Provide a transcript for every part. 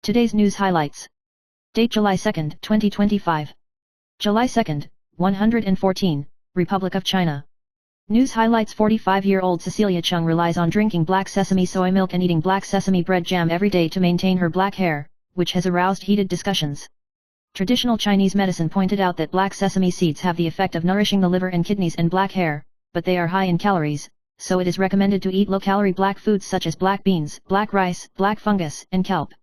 Today's news highlights. Date July 2, 2025. July 2, 114, Republic of China. News highlights. 45-year-old Cecilia Chung relies on drinking black sesame soy milk and eating black sesame bread jam every day to maintain her black hair, which has aroused heated discussions. Traditional Chinese medicine pointed out that black sesame seeds have the effect of nourishing the liver and kidneys and black hair, but they are high in calories, so it is recommended to eat low-calorie black foods such as black beans, black rice, black fungus, and kelp.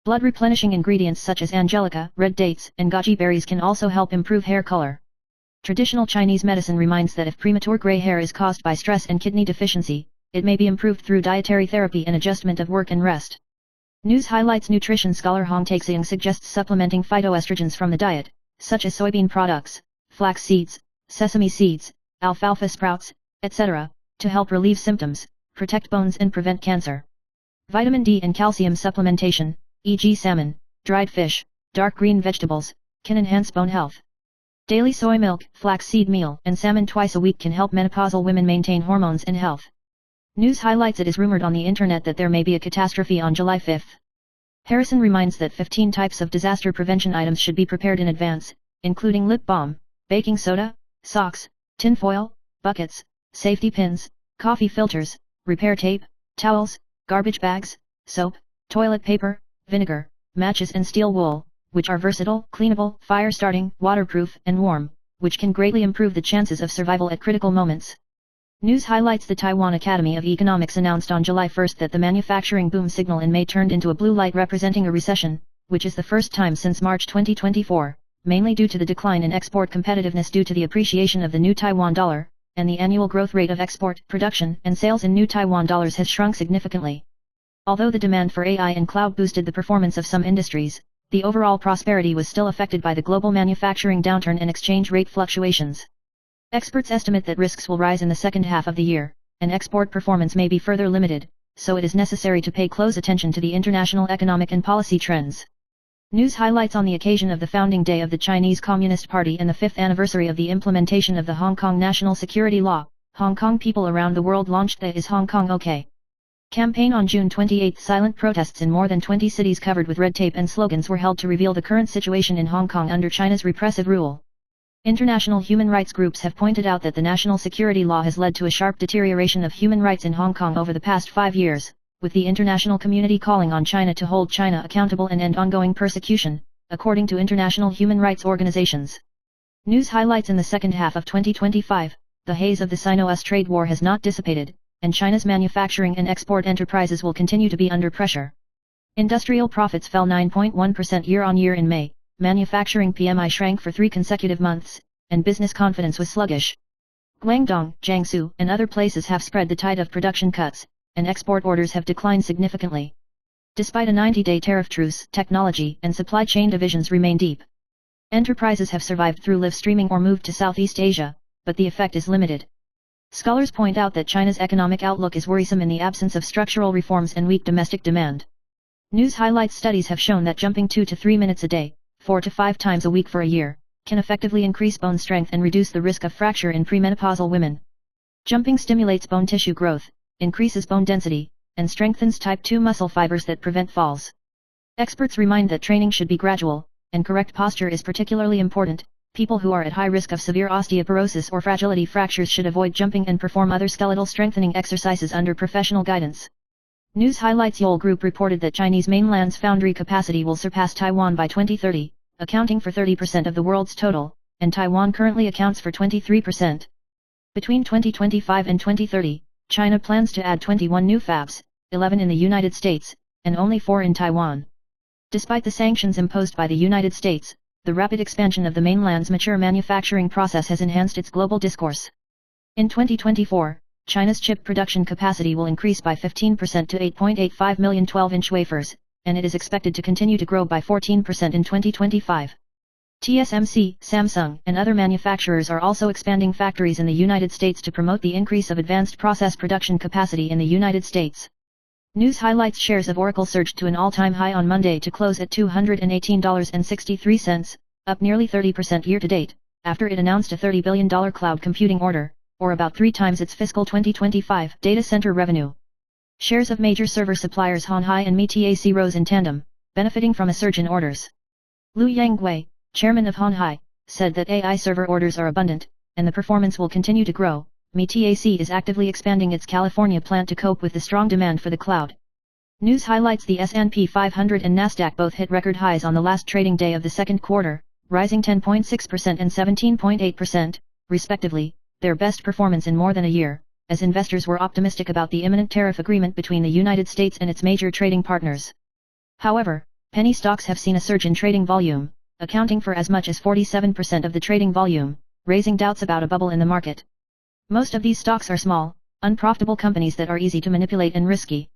Blood-replenishing ingredients such as angelica, red dates, and goji berries can also help improve hair color. Traditional Chinese medicine reminds that if premature gray hair is caused by stress and kidney deficiency, it may be improved through dietary therapy and adjustment of work and rest. News highlights. Nutrition scholar Hong Taexiang suggests supplementing phytoestrogens from the diet, such as soybean products, flax seeds, sesame seeds, alfalfa sprouts, etc., to help relieve symptoms, protect bones and prevent cancer. Vitamin D and calcium supplementation, e.g. salmon, dried fish, dark green vegetables, can enhance bone health. Daily soy milk, flaxseed meal, and salmon twice a week can help menopausal women maintain hormones and health. News highlights. It is rumored on the internet that there may be a catastrophe on July 5. Harrison reminds that 15 types of disaster prevention items should be prepared in advance, including lip balm, baking soda, socks, tinfoil, buckets, safety pins, coffee filters, repair tape, towels, garbage bags, soap, toilet paper, vinegar, matches and steel wool, which are versatile, cleanable, fire-starting, waterproof, and warm, which can greatly improve the chances of survival at critical moments. News highlights. The Taiwan Academy of Economics announced on July 1 that the manufacturing boom signal in May turned into a blue light representing a recession, which is the first time since March 2024, mainly due to the decline in export competitiveness due to the appreciation of the new Taiwan dollar, and the annual growth rate of export, production, and sales in new Taiwan dollars has shrunk significantly. Although the demand for AI and cloud boosted the performance of some industries, the overall prosperity was still affected by the global manufacturing downturn and exchange rate fluctuations. Experts estimate that risks will rise in the second half of the year, and export performance may be further limited, so it is necessary to pay close attention to the international economic and policy trends. News highlights. On the occasion of the founding day of the Chinese Communist Party and the 5th anniversary of the implementation of the Hong Kong National Security Law, Hong Kong people around the world launched the Is Hong Kong OK? campaign on June 28. Silent protests in more than 20 cities covered with red tape and slogans were held to reveal the current situation in Hong Kong under China's repressive rule. International human rights groups have pointed out that the national security law has led to a sharp deterioration of human rights in Hong Kong over the past 5 years, with the international community calling on China to hold China accountable and end ongoing persecution, according to international human rights organizations. News highlights. In the second half of 2025, the haze of the Sino-US trade war has not dissipated, and China's manufacturing and export enterprises will continue to be under pressure. Industrial profits fell 9.1% year-on-year in May, manufacturing PMI shrank for 3 consecutive months, and business confidence was sluggish. Guangdong, Jiangsu, and other places have spread the tide of production cuts, and export orders have declined significantly. Despite a 90-day tariff truce, technology and supply chain divisions remain deep. Enterprises have survived through live streaming or moved to Southeast Asia, but the effect is limited. Scholars point out that China's economic outlook is worrisome in the absence of structural reforms and weak domestic demand. News highlights. Studies have shown that jumping 2 to 3 minutes a day, 4 to 5 times a week for a year, can effectively increase bone strength and reduce the risk of fracture in premenopausal women. Jumping stimulates bone tissue growth, increases bone density, and strengthens type 2 muscle fibers that prevent falls. Experts remind that training should be gradual, and correct posture is particularly important. People who are at high risk of severe osteoporosis or fragility fractures should avoid jumping and perform other skeletal strengthening exercises under professional guidance. News highlights. Yole Group reported that Chinese mainland's foundry capacity will surpass Taiwan by 2030, accounting for 30% of the world's total, and Taiwan currently accounts for 23%. Between 2025 and 2030, China plans to add 21 new fabs, 11 in the United States, and only 4 in Taiwan. Despite the sanctions imposed by the United States, the rapid expansion of the mainland's mature manufacturing process has enhanced its global discourse. In 2024, China's chip production capacity will increase by 15% to 8.85 million 12-inch wafers, and it is expected to continue to grow by 14% in 2025. TSMC, Samsung, and other manufacturers are also expanding factories in the United States to promote the increase of advanced process production capacity in the United States. News highlights. Shares of Oracle surged to an all-time high on Monday to close at $218.63, up nearly 30% year-to-date, after it announced a $30 billion cloud computing order, or about 3 times its fiscal 2025 data center revenue. Shares of major server suppliers Hon Hai and MetaC rose in tandem, benefiting from a surge in orders. Liu Yanggui, chairman of Honhai, said that AI server orders are abundant, and the performance will continue to grow. MetaC is actively expanding its California plant to cope with the strong demand for the cloud. News highlights: the S&P 500 and Nasdaq both hit record highs on the last trading day of the second quarter, rising 10.6% and 17.8%, respectively, their best performance in more than a year, as investors were optimistic about the imminent tariff agreement between the United States and its major trading partners. However, penny stocks have seen a surge in trading volume, accounting for as much as 47% of the trading volume, raising doubts about a bubble in the market. Most of these stocks are small, unprofitable companies that are easy to manipulate and risky.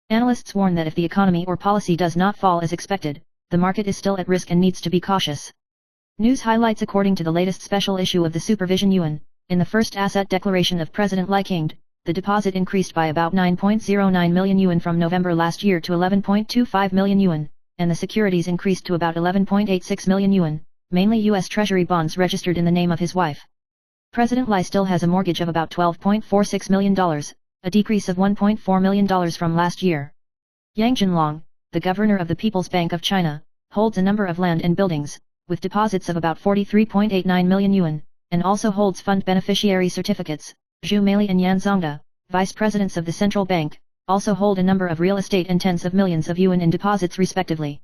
Analysts warn that if the economy or policy does not fall as expected, the market is still at risk and needs to be cautious. News highlights: according to the latest special issue of the Supervision Yuan, in the first asset declaration of President Li Qiang, the deposit increased by about 9.09 million yuan from November last year to 11.25 million yuan, and the securities increased to about 11.86 million yuan, mainly U.S. Treasury bonds registered in the name of his wife. President Li still has a mortgage of about $12.46 million, a decrease of $1.4 million from last year. Yang Jinlong, the governor of the People's Bank of China, holds a number of land and buildings, with deposits of about 43.89 million yuan, and also holds fund beneficiary certificates. Zhu Meili and Yan Zongda, vice presidents of the central bank, also hold a number of real estate and tens of millions of yuan in deposits respectively.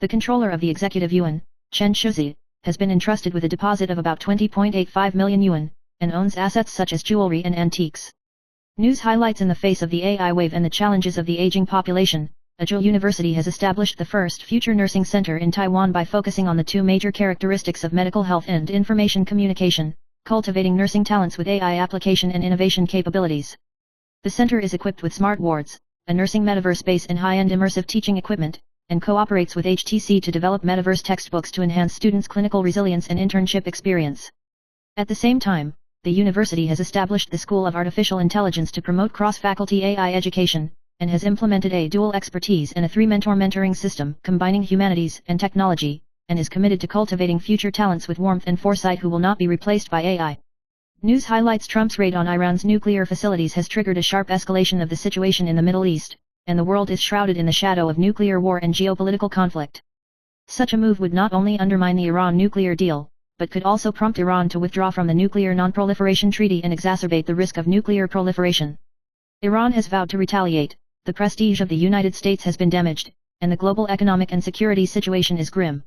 The controller of the executive yuan, Chen Shuzi, has been entrusted with a deposit of about 20.85 million yuan, and owns assets such as jewelry and antiques. News highlights: in the face of the AI wave and the challenges of the aging population, Azhou University has established the first future nursing center in Taiwan by focusing on the two major characteristics of medical health and information communication, cultivating nursing talents with AI application and innovation capabilities. The center is equipped with smart wards, a nursing metaverse base and high-end immersive teaching equipment, and cooperates with HTC to develop metaverse textbooks to enhance students' clinical resilience and internship experience. At the same time, the university has established the School of Artificial Intelligence to promote cross-faculty AI education, and has implemented a dual expertise and a three-mentor mentoring system combining humanities and technology, and is committed to cultivating future talents with warmth and foresight who will not be replaced by AI. News highlights: Trump's raid on Iran's nuclear facilities has triggered a sharp escalation of the situation in the Middle East, and the world is shrouded in the shadow of nuclear war and geopolitical conflict. Such a move would not only undermine the Iran nuclear deal, but could also prompt Iran to withdraw from the Nuclear Non-Proliferation Treaty and exacerbate the risk of nuclear proliferation. Iran has vowed to retaliate, the prestige of the United States has been damaged, and the global economic and security situation is grim.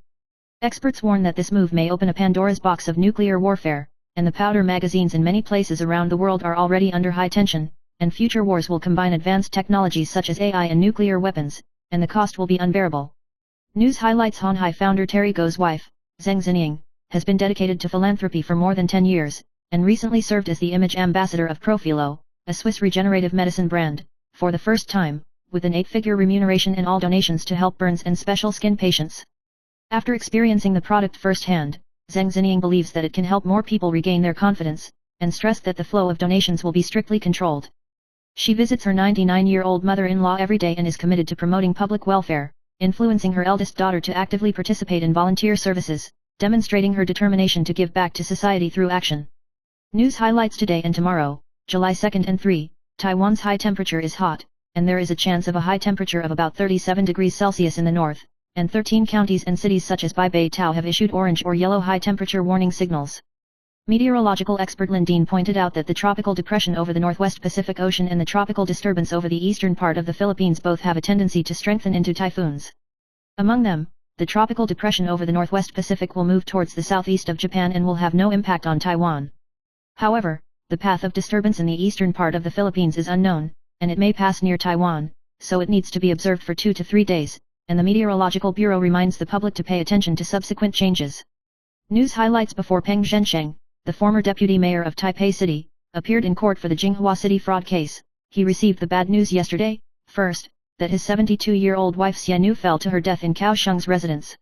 Experts warn that this move may open a Pandora's box of nuclear warfare, and the powder magazines in many places around the world are already under high tension, and future wars will combine advanced technologies such as AI and nuclear weapons, and the cost will be unbearable. News highlights: Honhai founder Terry Go's wife, Zheng Zinying, has been dedicated to philanthropy for more than 10 years, and recently served as the image ambassador of Profilo, a Swiss regenerative medicine brand, for the first time, with an 8-figure remuneration in all donations to help burns and special skin patients. After experiencing the product firsthand, Zheng Zinying believes that it can help more people regain their confidence, and stressed that the flow of donations will be strictly controlled. She visits her 99-year-old mother-in-law every day and is committed to promoting public welfare, influencing her eldest daughter to actively participate in volunteer services, demonstrating her determination to give back to society through action. News highlights: today and tomorrow, July 2nd and 3, Taiwan's high temperature is hot, and there is a chance of a high temperature of about 37 degrees Celsius in the north, and 13 counties and cities such as Bai Tao have issued orange or yellow high temperature warning signals. Meteorological expert Lindeen pointed out that the tropical depression over the northwest Pacific Ocean and the tropical disturbance over the eastern part of the Philippines both have a tendency to strengthen into typhoons. Among them, the tropical depression over the northwest Pacific will move towards the southeast of Japan and will have no impact on Taiwan. However, the path of disturbance in the eastern part of the Philippines is unknown, and it may pass near Taiwan, so it needs to be observed for 2 to 3 days, and the Meteorological Bureau reminds the public to pay attention to subsequent changes. News highlights: before Peng Zhensheng, the former deputy mayor of Taipei City, appeared in court for the Jinghua City fraud case. He received the bad news yesterday, first, that his 72-year-old wife Xianu fell to her death in Kaohsiung's residence.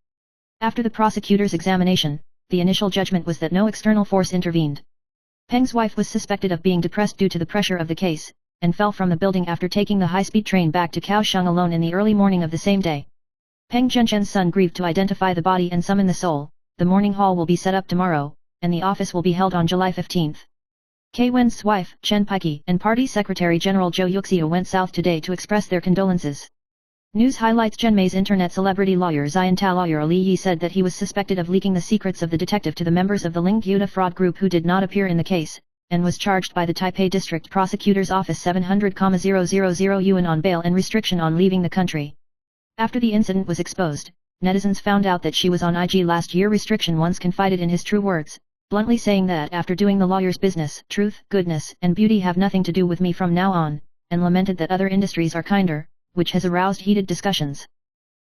After the prosecutor's examination, the initial judgment was that no external force intervened. Peng's wife was suspected of being depressed due to the pressure of the case, and fell from the building after taking the high-speed train back to Kaohsiung alone in the early morning of the same day. Peng Zhensheng's son grieved to identify the body and summon the soul. The mourning hall will be set up tomorrow, and the office will be held on July 15th. Kei Wen's wife, Chen Pike, and Party Secretary General Zhou Yuxiu went south today to express their condolences. News highlights Chenmai's internet celebrity lawyer Xiantao lawyer Li Yi said that he was suspected of leaking the secrets of the detective to the members of the Ling Guta fraud group who did not appear in the case, and was charged by the Taipei District Prosecutor's Office 700,000 yuan on bail and restriction on leaving the country. After the incident was exposed, netizens found out that she was on IG last year. Restriction once confided in his true words, bluntly saying that after doing the lawyer's business, truth, goodness, and beauty have nothing to do with me from now on, and lamented that other industries are kinder, which has aroused heated discussions.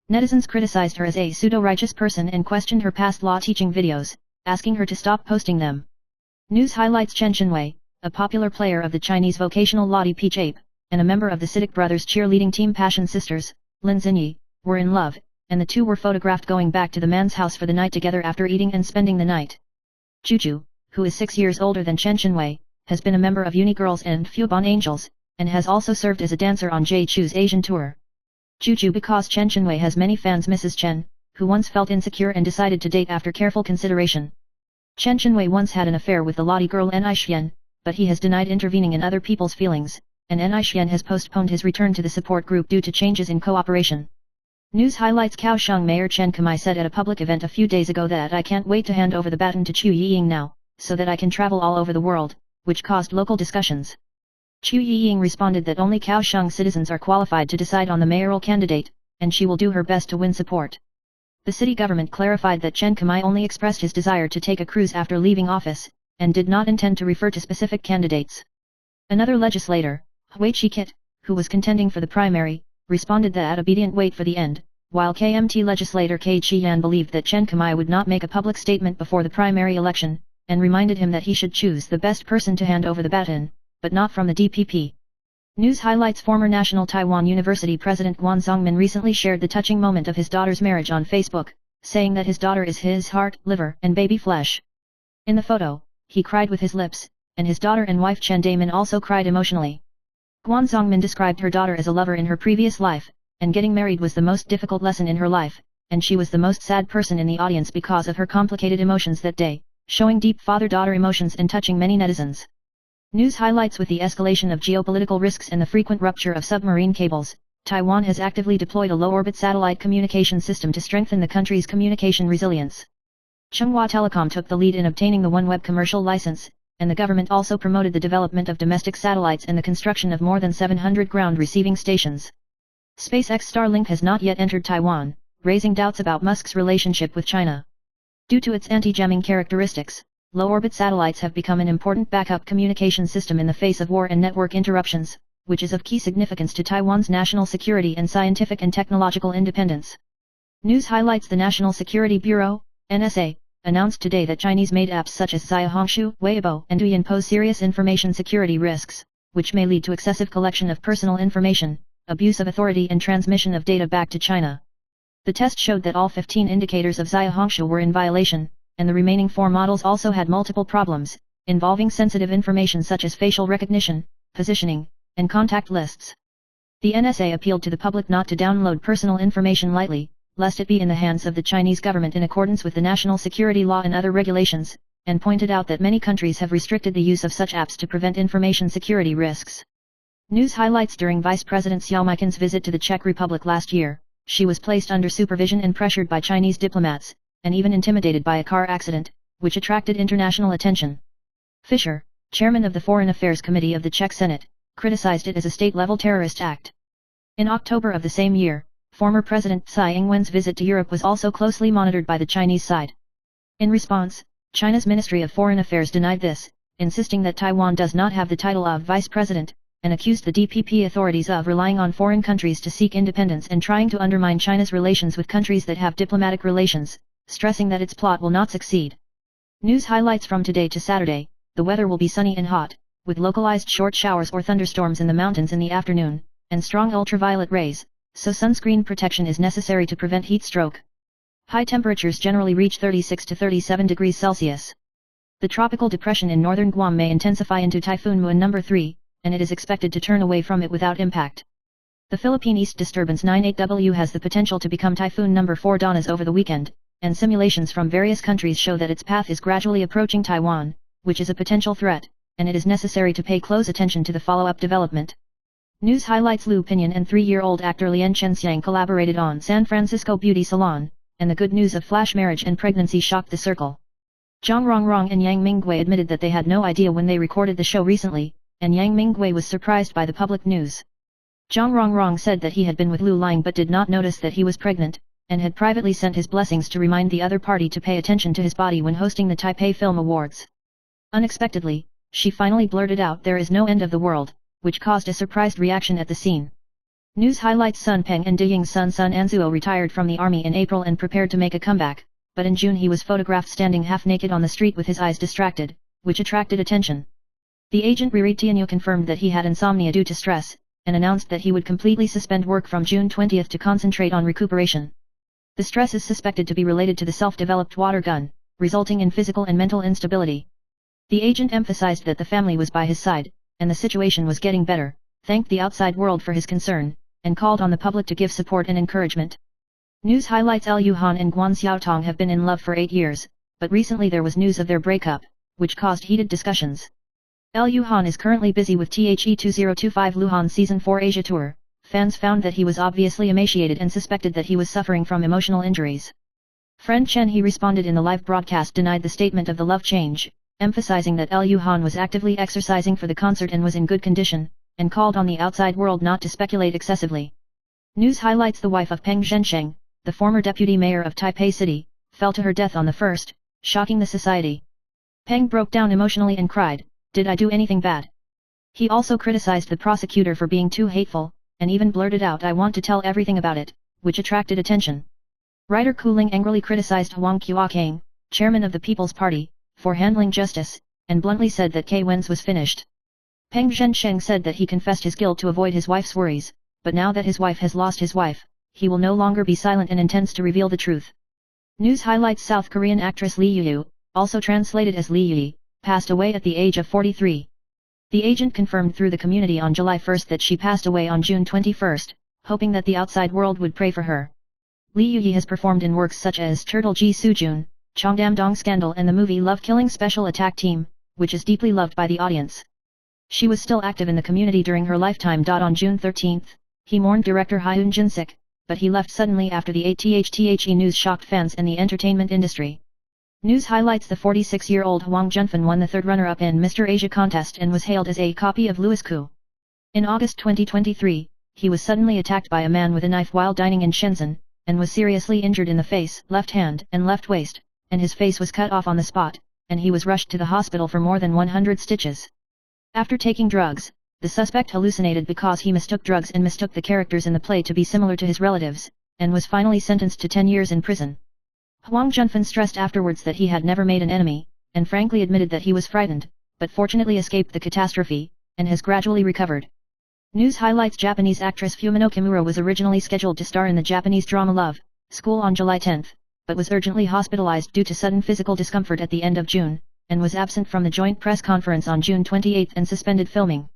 Netizens criticized her as a pseudo-righteous person and questioned her past law teaching videos, asking her to stop posting them. News highlights Chen Chenwei, a popular player of the Chinese vocational Lottie Peach Ape, and a member of the CITIC Brothers cheerleading team Passion Sisters, Lin Xinyi, were in love, and the two were photographed going back to the man's house for the night together after eating and spending the night. Juju, who is 6 years older than Chen Chenwei, has been a member of Uni Girls and Fubon Angels, and has also served as a dancer on Jay Chu's Asian tour. Juju because Chen Chenwei has many fans. Mrs. Chen, who once felt insecure and decided to date after careful consideration. Chen Chenwei once had an affair with the Lottie girl Ni Xian, but he has denied intervening in other people's feelings, and Ni Xian has postponed his return to the support group due to changes in cooperation. News highlights Kaohsiung Mayor Chen Kamai said at a public event a few days ago that I can't wait to hand over the baton to Chu Yiying now, so that I can travel all over the world, which caused local discussions. Chu Yiying responded that only Kaohsiung citizens are qualified to decide on the mayoral candidate, and she will do her best to win support. The city government clarified that Chen Kamai only expressed his desire to take a cruise after leaving office, and did not intend to refer to specific candidates. Another legislator, Hui Chi-kit, who was contending for the primary, responded that obedient wait for the end, while KMT legislator K Chi-yan believed that Chen Kamai would not make a public statement before the primary election, and reminded him that he should choose the best person to hand over the baton, but not from the DPP. News highlights former National Taiwan University President Guan Zongmin recently shared the touching moment of his daughter's marriage on Facebook, saying that his daughter is his heart, liver, and baby flesh. In the photo, he cried with his lips, and his daughter and wife Chen Damin also cried emotionally. Guan Zongmin described her daughter as a lover in her previous life, and getting married was the most difficult lesson in her life, and she was the most sad person in the audience because of her complicated emotions that day, showing deep father-daughter emotions and touching many netizens. News highlights with the escalation of geopolitical risks and the frequent rupture of submarine cables, Taiwan has actively deployed a low-orbit satellite communication system to strengthen the country's communication resilience. Chunghwa Telecom took the lead in obtaining the OneWeb commercial license, and the government also promoted the development of domestic satellites and the construction of more than 700 ground receiving stations. SpaceX Starlink has not yet entered Taiwan, raising doubts about Musk's relationship with China. Due to its anti-jamming characteristics, low-orbit satellites have become an important backup communication system in the face of war and network interruptions, which is of key significance to Taiwan's national security and scientific and technological independence. News highlights the National Security Bureau, NSA, announced today that Chinese-made apps such as Xiaohongshu, Weibo, and Douyin pose serious information security risks, which may lead to excessive collection of personal information, abuse of authority and transmission of data back to China. The test showed that all 15 indicators of Xiaohongshu were in violation, and the remaining 4 models also had multiple problems, involving sensitive information such as facial recognition, positioning, and contact lists. The NSA appealed to the public not to download personal information lightly, lest it be in the hands of the Chinese government in accordance with the national security law and other regulations, and pointed out that many countries have restricted the use of such apps to prevent information security risks. News highlights during Vice President Xiao Maiken's visit to the Czech Republic last year, she was placed under supervision and pressured by Chinese diplomats, and even intimidated by a car accident, which attracted international attention. Fischer, chairman of the Foreign Affairs Committee of the Czech Senate, criticized it as a state-level terrorist act. In October of the same year, former President Tsai Ing-wen's visit to Europe was also closely monitored by the Chinese side. In response, China's Ministry of Foreign Affairs denied this, insisting that Taiwan does not have the title of vice president, and accused the DPP authorities of relying on foreign countries to seek independence and trying to undermine China's relations with countries that have diplomatic relations, stressing that its plot will not succeed. News highlights from today to Saturday: the weather will be sunny and hot, with localized short showers or thunderstorms in the mountains in the afternoon, and strong ultraviolet rays, so sunscreen protection is necessary to prevent heat stroke. High temperatures generally reach 36 to 37 degrees Celsius. The tropical depression in northern Guam may intensify into Typhoon Muon No. 3, and it is expected to turn away from it without impact. The Philippine East Disturbance 98W has the potential to become Typhoon No. 4 Danas over the weekend, and simulations from various countries show that its path is gradually approaching Taiwan, which is a potential threat, and it is necessary to pay close attention to the follow-up development. News highlights Lu Pinyin and 3-year-old actor Lian Chenxiang collaborated on San Francisco Beauty Salon, and the good news of flash marriage and pregnancy shocked the circle. Zhang Rongrong and Yang Mingwei admitted that they had no idea when they recorded the show recently, and Yang Mingwei was surprised by the public news. Zhang Rongrong said that he had been with Lu Ling but did not notice that he was pregnant, and had privately sent his blessings to remind the other party to pay attention to his body when hosting the Taipei Film Awards. Unexpectedly, she finally blurted out there is no end of the world, which caused a surprised reaction at the scene. News highlights Sun Peng and Diying's son Sun Anzuo retired from the army in April and prepared to make a comeback, but in June he was photographed standing half-naked on the street with his eyes distracted, which attracted attention. The agent Riri Tianyu confirmed that he had insomnia due to stress, and announced that he would completely suspend work from June 20 to concentrate on recuperation. The stress is suspected to be related to the self-developed water gun, resulting in physical and mental instability. The agent emphasized that the family was by his side, and the situation was getting better, thanked the outside world for his concern, and called on the public to give support and encouragement. News highlights Liu Han and Guan Xiaotong have been in love for 8 years, but recently there was news of their breakup, which caused heated discussions. Liu Han is currently busy with The2025 Luhan Season 4 Asia Tour. Fans found that he was obviously emaciated and suspected that he was suffering from emotional injuries. Friend Chen He responded in the live broadcast denied the statement of the love change, emphasizing that Liu Han was actively exercising for the concert and was in good condition, and called on the outside world not to speculate excessively. News highlights the wife of Peng Zhensheng, the former deputy mayor of Taipei City, fell to her death on the 1st, shocking the society. Peng broke down emotionally and cried, "Did I do anything bad?" He also criticized the prosecutor for being too hateful, and even blurted out "I want to tell everything about it," which attracted attention. Writer Kuling angrily criticized Huang Qiukang, chairman of the People's Party, for handling justice, and bluntly said that K Wen's was finished. Peng Zhensheng said that he confessed his guilt to avoid his wife's worries, but now that his wife has lost his wife, he will no longer be silent and intends to reveal the truth. News highlights South Korean actress Lee Yu, also translated as Lee Yi, passed away at the age of 43. The agent confirmed through the community on July 1 that she passed away on June 21, hoping that the outside world would pray for her. Lee Yu has performed in works such as Turtle Ji Sujun, Chongdam Dong Scandal and the movie Love Killing Special Attack Team, which is deeply loved by the audience. She was still active in the community during her lifetime. On June 13, he mourned director Hyun Jin-sik, but he left suddenly after the ATHTHE news shocked fans and the entertainment industry. News highlights the 46-year-old Huang Junfan won the third runner-up in Mr. Asia contest and was hailed as a copy of Louis Koo. In August 2023, he was suddenly attacked by a man with a knife while dining in Shenzhen, and was seriously injured in the face, left hand, and left waist, and his face was cut off on the spot, and he was rushed to the hospital for more than 100 stitches. After taking drugs, the suspect hallucinated because he mistook drugs and mistook the characters in the play to be similar to his relatives, and was finally sentenced to 10 years in prison. Huang Junfan stressed afterwards that he had never made an enemy, and frankly admitted that he was frightened, but fortunately escaped the catastrophe, and has gradually recovered. News highlights Japanese actress Fumino Kimura was originally scheduled to star in the Japanese drama Love School on July 10, but was urgently hospitalized due to sudden physical discomfort at the end of June, and was absent from the joint press conference on June 28 and suspended filming.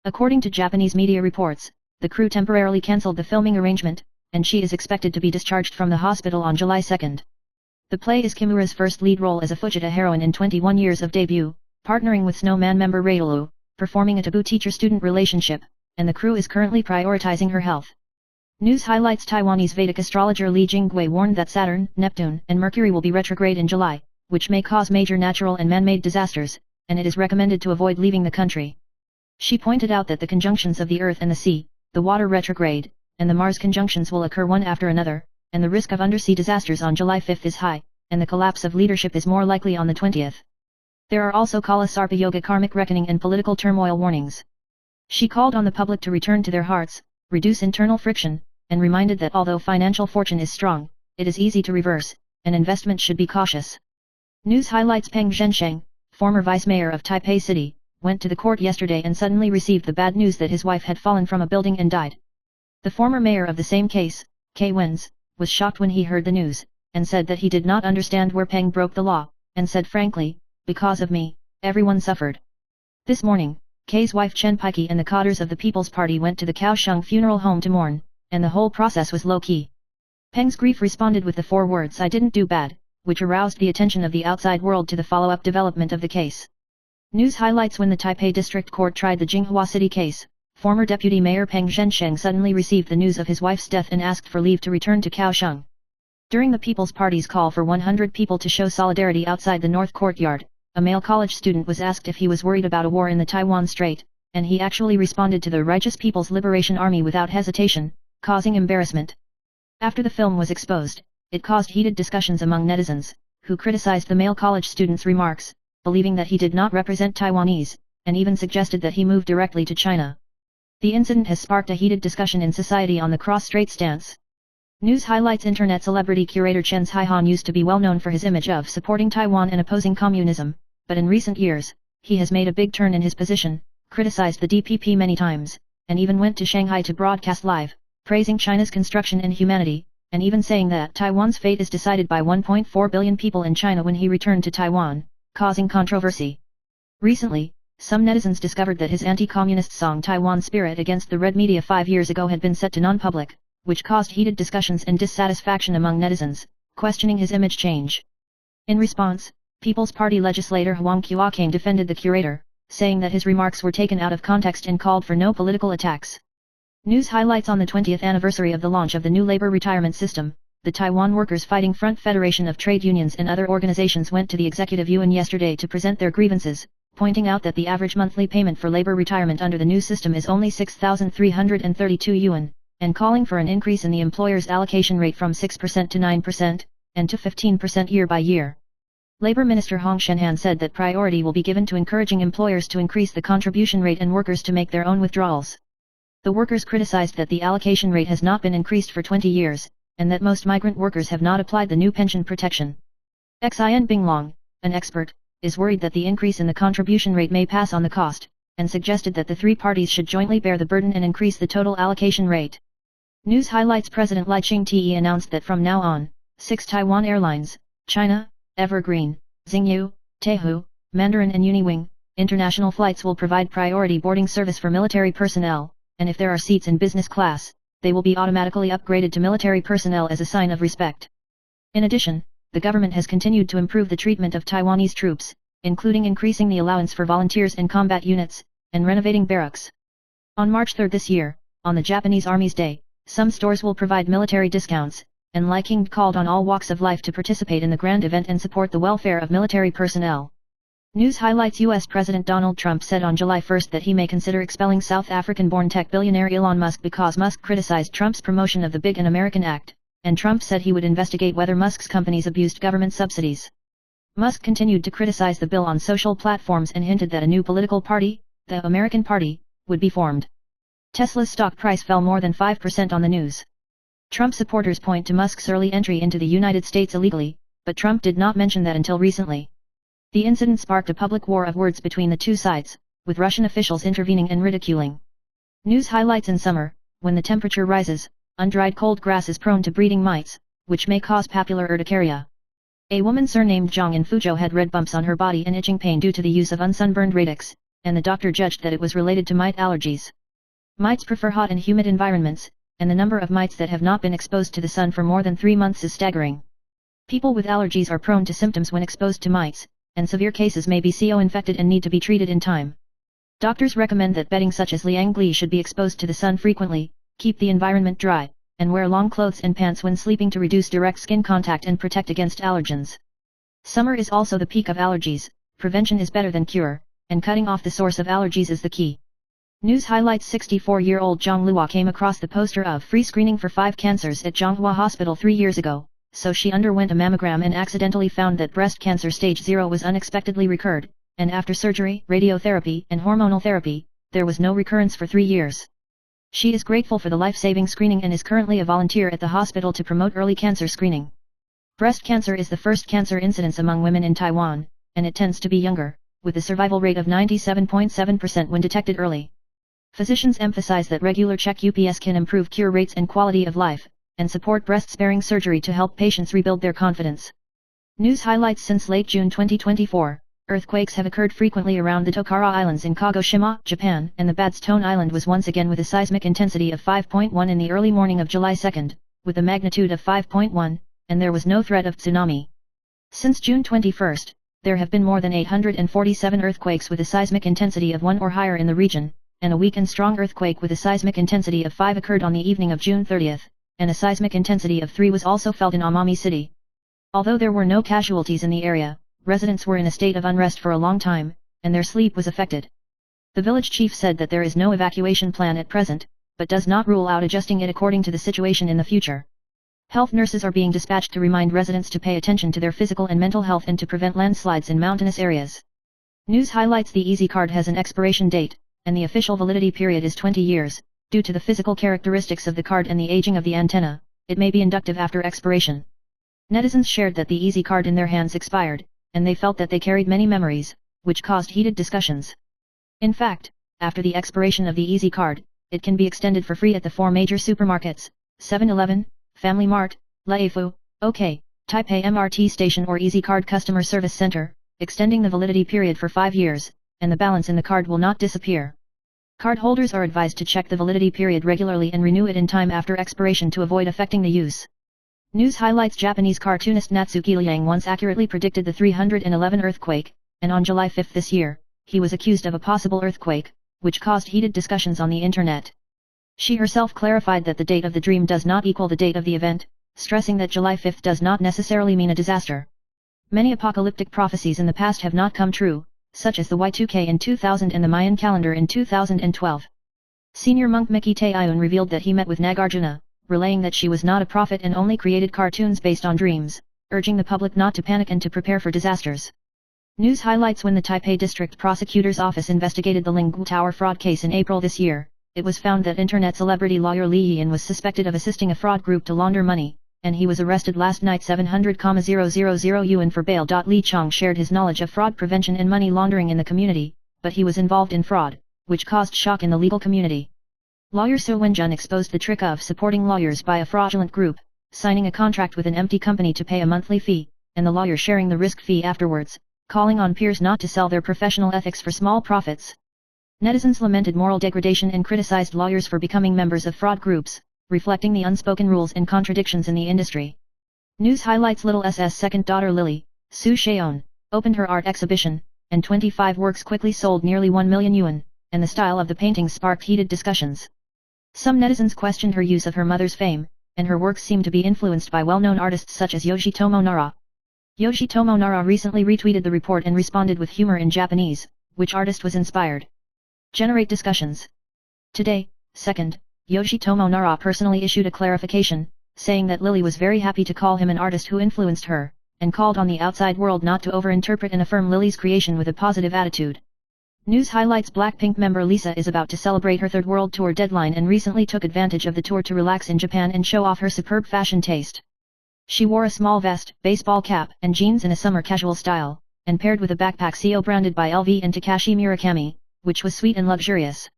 According to Japanese media reports, the crew temporarily cancelled the filming arrangement, and she is expected to be discharged from the hospital on July 2. The play is Kimura's first lead role as a Fujita heroine in 21 years of debut, partnering with Snowman member Rayolu, performing a taboo teacher-student relationship, and the crew is currently prioritizing her health. News highlights Taiwanese Vedic astrologer Li Jingwei warned that Saturn, Neptune, and Mercury will be retrograde in July, which may cause major natural and man-made disasters, and it is recommended to avoid leaving the country. She pointed out that the conjunctions of the Earth and the sea, the water retrograde, and the Mars conjunctions will occur one after another, and the risk of undersea disasters on July 5 is high, and the collapse of leadership is more likely on the 20th. There are also Kala Sarpa Yoga karmic reckoning and political turmoil warnings. She called on the public to return to their hearts, reduce internal friction, and reminded that although financial fortune is strong, it is easy to reverse, and investment should be cautious. News highlights Peng Zhensheng, former vice mayor of Taipei City, went to the court yesterday and suddenly received the bad news that his wife had fallen from a building and died. The former mayor of the same case, K Wen's, was shocked when he heard the news, and said that he did not understand where Peng broke the law, and said frankly, "Because of me, everyone suffered." This morning, K's wife Chen Piki and the cadres of the People's Party went to the Kaohsiung funeral home to mourn, and the whole process was low-key. Peng's grief responded with the 4 words "I didn't do bad," which aroused the attention of the outside world to the follow-up development of the case. News highlights when the Taipei District Court tried the Jinghua City case, former deputy mayor Peng Zhensheng suddenly received the news of his wife's death and asked for leave to return to Kaohsiung. During the People's Party's call for 100 people to show solidarity outside the North Courtyard, a male college student was asked if he was worried about a war in the Taiwan Strait, and he actually responded to the Righteous People's Liberation Army without hesitation, causing embarrassment. After the film was exposed, it caused heated discussions among netizens, who criticized the male college student's remarks, believing that he did not represent Taiwanese, and even suggested that he move directly to China. The incident has sparked a heated discussion in society on the cross-strait stance. News highlights internet celebrity curator Chen Zhihan used to be well known for his image of supporting Taiwan and opposing communism, but in recent years, he has made a big turn in his position, criticized the DPP many times, and even went to Shanghai to broadcast live, praising China's construction and humanity, and even saying that Taiwan's fate is decided by 1.4 billion people in China when he returned to Taiwan, causing controversy. Recently, some netizens discovered that his anti-communist song Taiwan Spirit against the Red Media 5 years ago had been set to non-public, which caused heated discussions and dissatisfaction among netizens, questioning his image change. In response, People's Party legislator Huang Qiuakang defended the curator, saying that his remarks were taken out of context and called for no political attacks. News highlights on the 20th anniversary of the launch of the new labor retirement system, the Taiwan Workers' Fighting Front Federation of Trade Unions and other organizations went to the Executive Yuan yesterday to present their grievances, pointing out that the average monthly payment for labor retirement under the new system is only 6,332 yuan, and calling for an increase in the employer's allocation rate from 6% to 9%, and to 15% year by year. Labor Minister Hong Shenhan said that priority will be given to encouraging employers to increase the contribution rate and workers to make their own withdrawals. The workers criticized that the allocation rate has not been increased for 20 years, and that most migrant workers have not applied the new pension protection. Xin Binglong, an expert, is worried that the increase in the contribution rate may pass on the cost, and suggested that the three parties should jointly bear the burden and increase the total allocation rate. News highlights President Lai Ching-te announced that from now on, 6 Taiwan Airlines, China, Evergreen, Xingyu, Taihu, Mandarin and Uniwing, international flights will provide priority boarding service for military personnel, and if there are seats in business class, they will be automatically upgraded to military personnel as a sign of respect. In addition, the government has continued to improve the treatment of Taiwanese troops, including increasing the allowance for volunteers and combat units, and renovating barracks. On March 3 this year, on the Japanese Army's Day, some stores will provide military discounts, and Lai King called on all walks of life to participate in the grand event and support the welfare of military personnel. News highlights U.S. President Donald Trump said on July 1 that he may consider expelling South African-born tech billionaire Elon Musk because Musk criticized Trump's promotion of the Big and American Act, and Trump said he would investigate whether Musk's companies abused government subsidies. Musk continued to criticize the bill on social platforms and hinted that a new political party, the American Party, would be formed. Tesla's stock price fell more than 5% on the news. Trump supporters point to Musk's early entry into the United States illegally, but Trump did not mention that until recently. The incident sparked a public war of words between the two sides, with Russian officials intervening and ridiculing. News highlights in summer, when the temperature rises, undried cold grass is prone to breeding mites, which may cause papular urticaria. A woman surnamed Zhang in Fuzhou had red bumps on her body and itching pain due to the use of unsunburned radix, and the doctor judged that it was related to mite allergies. Mites prefer hot and humid environments, and the number of mites that have not been exposed to the sun for more than 3 months is staggering. People with allergies are prone to symptoms when exposed to mites, and severe cases may be CO-infected and need to be treated in time. Doctors recommend that bedding such as liang gli should be exposed to the sun frequently, keep the environment dry, and wear long clothes and pants when sleeping to reduce direct skin contact and protect against allergens. Summer is also the peak of allergies, prevention is better than cure, and cutting off the source of allergies is the key. News highlights 64-year-old Zhang Luo came across the poster of free screening for 5 cancers at Zhonghua Hospital 3 years ago, so she underwent a mammogram and accidentally found that breast cancer stage 0 was unexpectedly recurred, and after surgery, radiotherapy and hormonal therapy, there was no recurrence for 3 years. She is grateful for the life-saving screening and is currently a volunteer at the hospital to promote early cancer screening. Breast cancer is the first cancer incidence among women in Taiwan, and it tends to be younger, with a survival rate of 97.7% when detected early. Physicians emphasize that regular check-ups can improve cure rates and quality of life, and support breast-sparing surgery to help patients rebuild their confidence. News highlights since late June 2024, earthquakes have occurred frequently around the Tokara Islands in Kagoshima, Japan, and the Badstone Island was once again with a seismic intensity of 5.1 in the early morning of July 2, with a magnitude of 5.1, and there was no threat of tsunami. Since June 21, there have been more than 847 earthquakes with a seismic intensity of 1 or higher in the region, and a weak and strong earthquake with a seismic intensity of 5 occurred on the evening of June 30, and a seismic intensity of 3 was also felt in Amami City. Although there were no casualties in the area, residents were in a state of unrest for a long time, and their sleep was affected. The village chief said that there is no evacuation plan at present, but does not rule out adjusting it according to the situation in the future. Health nurses are being dispatched to remind residents to pay attention to their physical and mental health and to prevent landslides in mountainous areas. News highlights the Easy card has an expiration date, and the official validity period is 20 years. Due to the physical characteristics of the card and the aging of the antenna, it may be inductive after expiration. Netizens shared that the Easy card in their hands expired, and they felt that they carried many memories, which caused heated discussions. In fact, after the expiration of the Easy card, it can be extended for free at the 4 major supermarkets, 7-Eleven, Family Mart, Laifu, OK, Taipei MRT Station or Easy Card Customer Service Center, extending the validity period for 5 years, and the balance in the card will not disappear. Cardholders are advised to check the validity period regularly and renew it in time after expiration to avoid affecting the use. News highlights Japanese cartoonist Natsuki Liang once accurately predicted the 311 earthquake, and on July 5 this year, he was accused of a possible earthquake, which caused heated discussions on the internet. She herself clarified that the date of the dream does not equal the date of the event, stressing that July 5 does not necessarily mean a disaster. Many apocalyptic prophecies in the past have not come true, such as the Y2K in 2000 and the Mayan calendar in 2012. Senior monk Miki Taeyun revealed that he met with Nagarjuna, relaying that she was not a prophet and only created cartoons based on dreams, urging the public not to panic and to prepare for disasters. News highlights when the Taipei District Prosecutor's Office investigated the Linggu Tower fraud case in April this year, it was found that internet celebrity lawyer Li Yian was suspected of assisting a fraud group to launder money, and he was arrested last night 700,000 yuan for bail. Li Chong shared his knowledge of fraud prevention and money laundering in the community, but he was involved in fraud, which caused shock in the legal community. Lawyer Su Wenjun exposed the trick of supporting lawyers by a fraudulent group, signing a contract with an empty company to pay a monthly fee, and the lawyer sharing the risk fee afterwards, calling on peers not to sell their professional ethics for small profits. Netizens lamented moral degradation and criticized lawyers for becoming members of fraud groups, reflecting the unspoken rules and contradictions in the industry. News highlights Little S.'s second daughter Lily, Su Sheon, opened her art exhibition, and 25 works quickly sold nearly 1 million yuan, and the style of the paintings sparked heated discussions. Some netizens questioned her use of her mother's fame, and her works seemed to be influenced by well-known artists such as Yoshitomo Nara. Yoshitomo Nara recently retweeted the report and responded with humor in Japanese, which artist was inspired. Generate discussions. Today, 2nd, Yoshitomo Nara personally issued a clarification, saying that Lily was very happy to call him an artist who influenced her, and called on the outside world not to overinterpret and affirm Lily's creation with a positive attitude. News highlights Blackpink member Lisa is about to celebrate her 3rd world tour deadline and recently took advantage of the tour to relax in Japan and show off her superb fashion taste. She wore a small vest, baseball cap, and jeans in a summer casual style, and paired with a backpack CO branded by LV and Takashi Murakami, which was sweet and luxurious.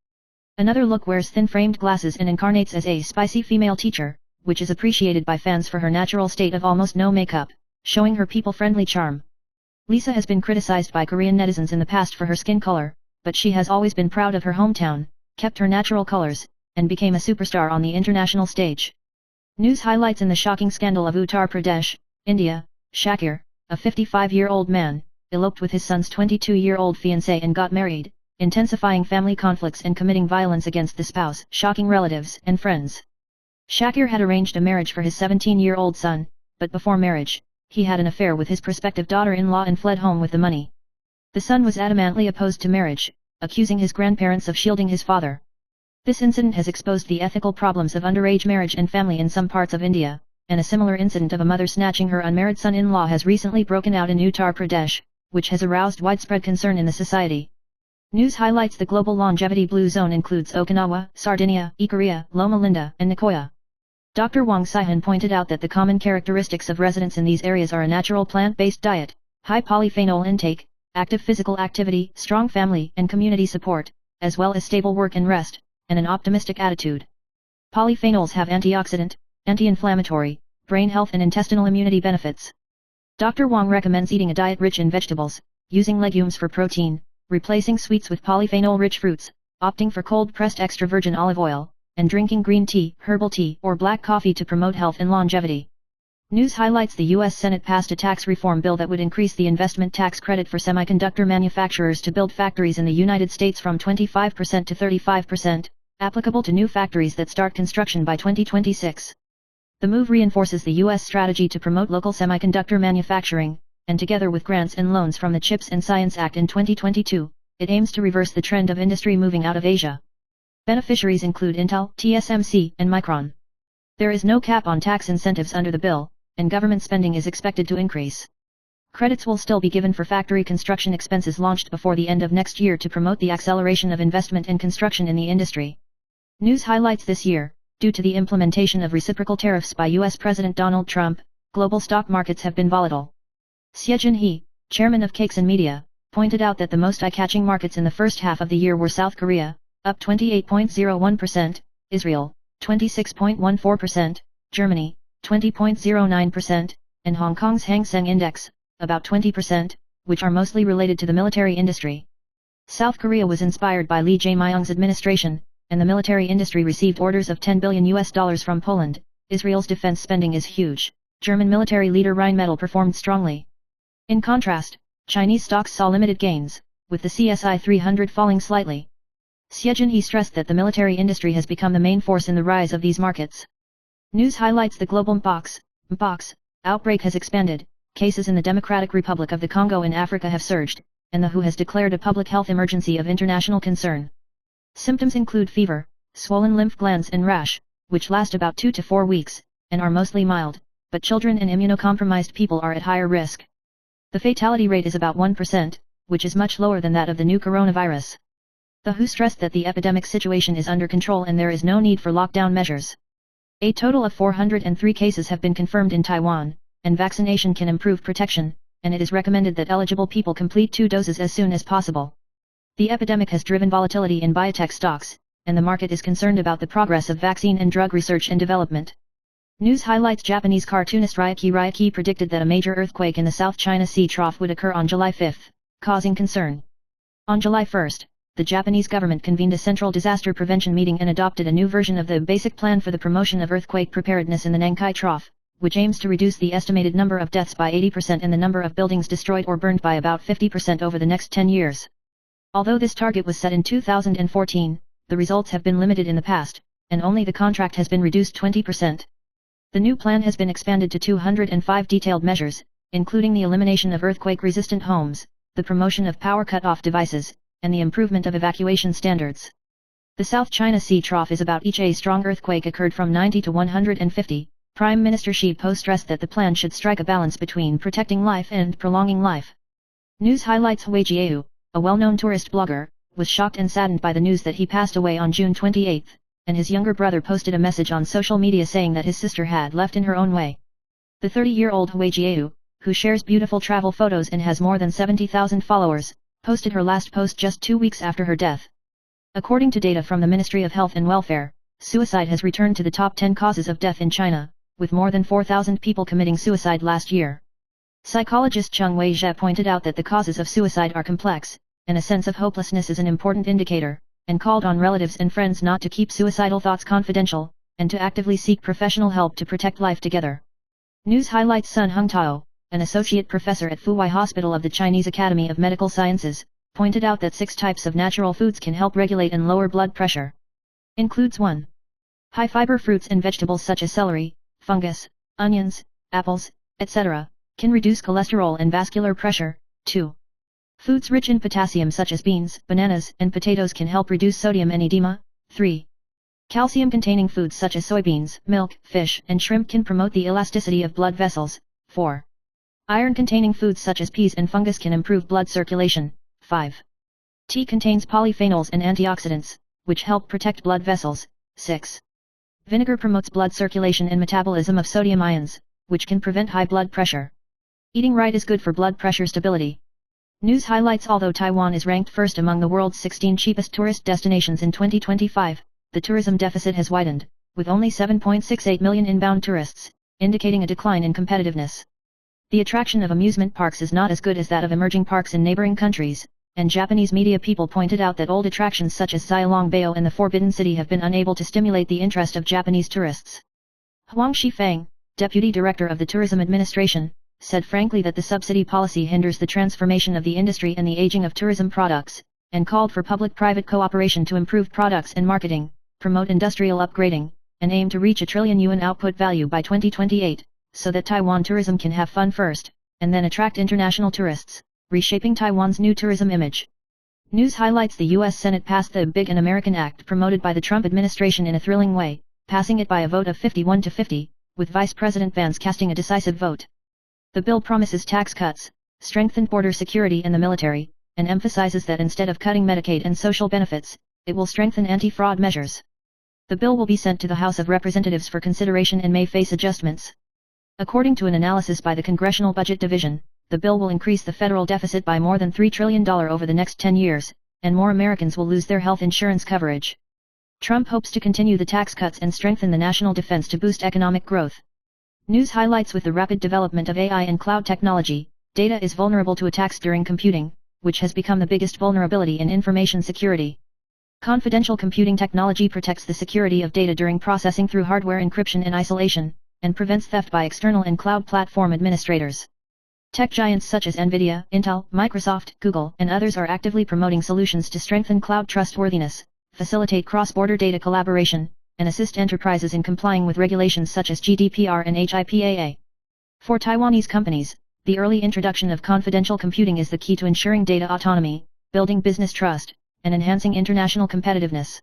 Another look wears thin-framed glasses and incarnates as a spicy female teacher, which is appreciated by fans for her natural state of almost no makeup, showing her people-friendly charm. Lisa has been criticized by Korean netizens in the past for her skin color, but she has always been proud of her hometown, kept her natural colors, and became a superstar on the international stage. News highlights in the shocking scandal of Uttar Pradesh, India, Shakir, a 55-year-old man, eloped with his son's 22-year-old fiancée and got married, intensifying family conflicts and committing violence against the spouse, shocking relatives and friends. Shakir had arranged a marriage for his 17-year-old son, but before marriage, he had an affair with his prospective daughter-in-law and fled home with the money. The son was adamantly opposed to marriage, accusing his grandparents of shielding his father. This incident has exposed the ethical problems of underage marriage and family in some parts of India, and a similar incident of a mother snatching her unmarried son-in-law has recently broken out in Uttar Pradesh, which has aroused widespread concern in the society. News highlights the global longevity blue zone includes Okinawa, Sardinia, Ikaria, Loma Linda, and Nicoya. Dr. Wang Saihan pointed out that the common characteristics of residents in these areas are a natural plant-based diet, high polyphenol intake, active physical activity, strong family and community support, as well as stable work and rest, and an optimistic attitude. Polyphenols have antioxidant, anti-inflammatory, brain health and intestinal immunity benefits. Dr. Wang recommends eating a diet rich in vegetables, using legumes for protein, replacing sweets with polyphenol-rich fruits, opting for cold-pressed extra virgin olive oil, and drinking green tea, herbal tea or black coffee to promote health and longevity. News highlights: the U.S. Senate passed a tax reform bill that would increase the investment tax credit for semiconductor manufacturers to build factories in the United States from 25% to 35%, applicable to new factories that start construction by 2026. The move reinforces the U.S. strategy to promote local semiconductor manufacturing, and together with grants and loans from the CHIPS and Science Act in 2022, it aims to reverse the trend of industry moving out of Asia. Beneficiaries include Intel, TSMC, and Micron. There is no cap on tax incentives under the bill, and government spending is expected to increase. Credits will still be given for factory construction expenses launched before the end of next year to promote the acceleration of investment and construction in the industry. News highlights: this year, due to the implementation of reciprocal tariffs by U.S. President Donald Trump, global stock markets have been volatile. Xie Jinhe, chairman of Cakes and Media, pointed out that the most eye-catching markets in the first half of the year were South Korea, up 28.01%, Israel, 26.14%, Germany, 20.09%, and Hong Kong's Hang Seng Index, about 20%, which are mostly related to the military industry. South Korea was inspired by Lee Jae-myung's administration, and the military industry received orders of $10 billion from Poland. Israel's defense spending is huge. German military leader Rheinmetall performed strongly. In contrast, Chinese stocks saw limited gains, with the CSI 300 falling slightly. Xie Jinhe stressed that the military industry has become the main force in the rise of these markets. News highlights: the global Mpox outbreak has expanded, cases in the Democratic Republic of the Congo in Africa have surged, and the WHO has declared a public health emergency of international concern. Symptoms include fever, swollen lymph glands and rash, which last about 2 to 4 weeks, and are mostly mild, but children and immunocompromised people are at higher risk. The fatality rate is about 1%, which is much lower than that of the new coronavirus. The WHO stressed that the epidemic situation is under control and there is no need for lockdown measures. A total of 403 cases have been confirmed in Taiwan, and vaccination can improve protection, and it is recommended that eligible people complete 2 doses as soon as possible. The epidemic has driven volatility in biotech stocks, and the market is concerned about the progress of vaccine and drug research and development. News highlights: Japanese cartoonist Ryuki predicted that a major earthquake in the South China Sea Trough would occur on July 5, causing concern. On July 1, the Japanese government convened a central disaster prevention meeting and adopted a new version of the Basic Plan for the Promotion of Earthquake Preparedness in the Nankai Trough, which aims to reduce the estimated number of deaths by 80% and the number of buildings destroyed or burned by about 50% over the next 10 years. Although this target was set in 2014, the results have been limited in the past, and only the contract has been reduced 20%. The new plan has been expanded to 205 detailed measures, including the elimination of earthquake-resistant homes, the promotion of power cut-off devices, and the improvement of evacuation standards. The South China Sea Trough is about each a strong earthquake occurred from 90 to 150. Prime Minister Xi stressed that the plan should strike a balance between protecting life and prolonging life. News highlights: Hui Jieu, a well-known tourist blogger, was shocked and saddened by the news that he passed away on June 28, and his younger brother posted a message on social media saying that his sister had left in her own way. The 30-year-old Hui Jieu, who shares beautiful travel photos and has more than 70,000 followers, posted her last post just 2 weeks after her death. According to data from the Ministry of Health and Welfare, suicide has returned to the top 10 causes of death in China, with more than 4,000 people committing suicide last year. Psychologist Cheng Weizhe pointed out that the causes of suicide are complex, and a sense of hopelessness is an important indicator, and called on relatives and friends not to keep suicidal thoughts confidential, and to actively seek professional help to protect life together. News highlights: Sun Hongtao, an associate professor at Fuwai Hospital of the Chinese Academy of Medical Sciences, pointed out that 6 types of natural foods can help regulate and lower blood pressure. Includes 1. High-fiber fruits and vegetables such as celery, fungus, onions, apples, etc., can reduce cholesterol and vascular pressure. 2. Foods rich in potassium such as beans, bananas, and potatoes can help reduce sodium and edema. 3. Calcium-containing foods such as soybeans, milk, fish, and shrimp can promote the elasticity of blood vessels. 4. Iron-containing foods such as peas and fungus can improve blood circulation. 5. Tea contains polyphenols and antioxidants, which help protect blood vessels. 6. Vinegar promotes blood circulation and metabolism of sodium ions, which can prevent high blood pressure. Eating right is good for blood pressure stability. News highlights: although Taiwan is ranked first among the world's 16 cheapest tourist destinations in 2025, the tourism deficit has widened, with only 7.68 million inbound tourists, indicating a decline in competitiveness. The attraction of amusement parks is not as good as that of emerging parks in neighboring countries, and Japanese media people pointed out that old attractions such as Xilongbayo and the Forbidden City have been unable to stimulate the interest of Japanese tourists. Huang Shifeng, deputy director of the Tourism Administration, said frankly that the subsidy policy hinders the transformation of the industry and the aging of tourism products, and called for public-private cooperation to improve products and marketing, promote industrial upgrading, and aim to reach a trillion yuan output value by 2028, so that Taiwan tourism can have fun first, and then attract international tourists, reshaping Taiwan's new tourism image. News highlights: the U.S. Senate passed the Big and American Act promoted by the Trump administration in a thrilling way, passing it by a vote of 51 to 50, with Vice President Vance casting a decisive vote. The bill promises tax cuts, strengthened border security and the military, and emphasizes that instead of cutting Medicaid and social benefits, it will strengthen anti-fraud measures. The bill will be sent to the House of Representatives for consideration and may face adjustments. According to an analysis by the Congressional Budget Division, the bill will increase the federal deficit by more than $3 trillion over the next 10 years, and more Americans will lose their health insurance coverage. Trump hopes to continue the tax cuts and strengthen the national defense to boost economic growth. News highlights: with the rapid development of AI and cloud technology, data is vulnerable to attacks during computing, which has become the biggest vulnerability in information security. Confidential computing technology protects the security of data during processing through hardware encryption and isolation, and prevents theft by external and cloud platform administrators. Tech giants such as Nvidia, Intel, Microsoft, Google, and others are actively promoting solutions to strengthen cloud trustworthiness, facilitate cross-border data collaboration, and assist enterprises in complying with regulations such as GDPR and HIPAA. For Taiwanese companies, the early introduction of confidential computing is the key to ensuring data autonomy, building business trust, and enhancing international competitiveness.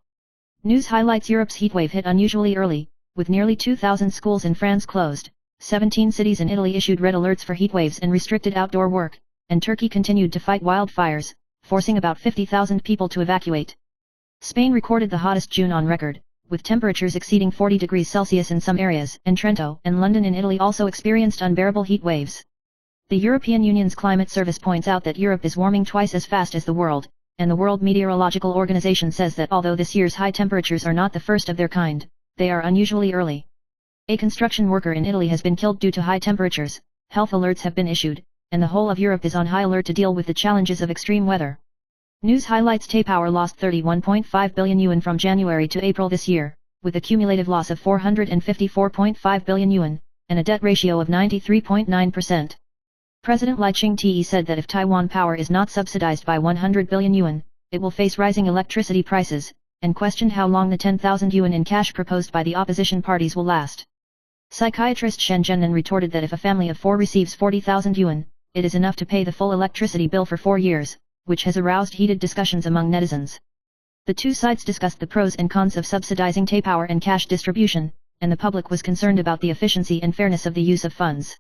News highlights: Europe's heatwave hit unusually early, with nearly 2,000 schools in France closed, 17 cities in Italy issued red alerts for heatwaves and restricted outdoor work, and Turkey continued to fight wildfires, forcing about 50,000 people to evacuate. Spain recorded the hottest June on record, with temperatures exceeding 40 degrees Celsius in some areas, and Trento and London in Italy also experienced unbearable heat waves. The European Union's climate service points out that Europe is warming twice as fast as the world, and the World Meteorological Organization says that although this year's high temperatures are not the first of their kind, they are unusually early. A construction worker in Italy has been killed due to high temperatures, health alerts have been issued, and the whole of Europe is on high alert to deal with the challenges of extreme weather. News highlights: Taipower lost 31.5 billion yuan from January to April this year, with a cumulative loss of 454.5 billion yuan, and a debt ratio of 93.9%. President Lai Ching-te said that if Taiwan Power is not subsidized by 100 billion yuan, it will face rising electricity prices, and questioned how long the 10,000 yuan in cash proposed by the opposition parties will last. Psychiatrist Shen Zhennan retorted that if a family of 4 receives 40,000 yuan, it is enough to pay the full electricity bill for 4 years, which has aroused heated discussions among netizens. The two sides discussed the pros and cons of subsidizing Taipower and cash distribution, and the public was concerned about the efficiency and fairness of the use of funds.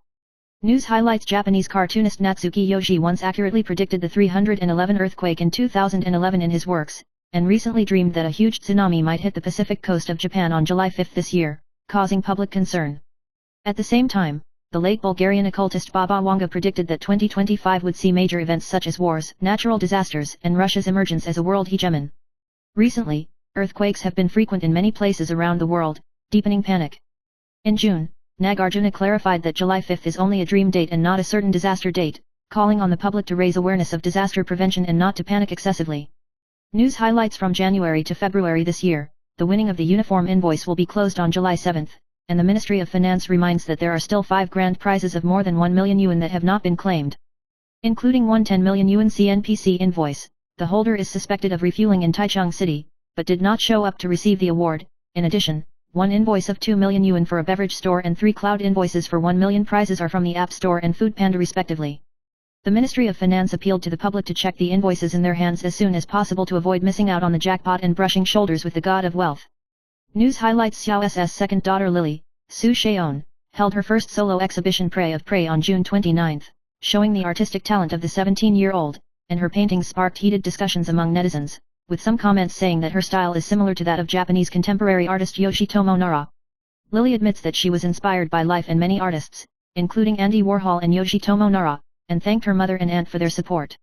News highlights: Japanese cartoonist Natsuki Yoshi once accurately predicted the 311 earthquake in 2011 in his works, and recently dreamed that a huge tsunami might hit the Pacific coast of Japan on July 5 this year, causing public concern. At the same time, the late Bulgarian occultist Baba Wanga predicted that 2025 would see major events such as wars, natural disasters, and Russia's emergence as a world hegemon. Recently, earthquakes have been frequent in many places around the world, deepening panic. In June, Nagarjuna clarified that July 5 is only a dream date and not a certain disaster date, calling on the public to raise awareness of disaster prevention and not to panic excessively. News highlights: from January to February this year, the winning of the uniform invoice will be closed on July 7, and the Ministry of Finance reminds that there are still 5 grand prizes of more than 1 million yuan that have not been claimed. Including one 10 million yuan CNPC invoice, the holder is suspected of refueling in Taichung City, but did not show up to receive the award. In addition, one invoice of 2 million yuan for a beverage store and 3 cloud invoices for 1 million prizes are from the App Store and Food Panda respectively. The Ministry of Finance appealed to the public to check the invoices in their hands as soon as possible to avoid missing out on the jackpot and brushing shoulders with the god of wealth. News highlights: Xiao S's second daughter Lily, Su Sheon, held her first solo exhibition Prey of Prey on June 29, showing the artistic talent of the 17-year-old, and her paintings sparked heated discussions among netizens, with some comments saying that her style is similar to that of Japanese contemporary artist Yoshitomo Nara. Lily admits that she was inspired by life and many artists, including Andy Warhol and Yoshitomo Nara, and thanked her mother and aunt for their support.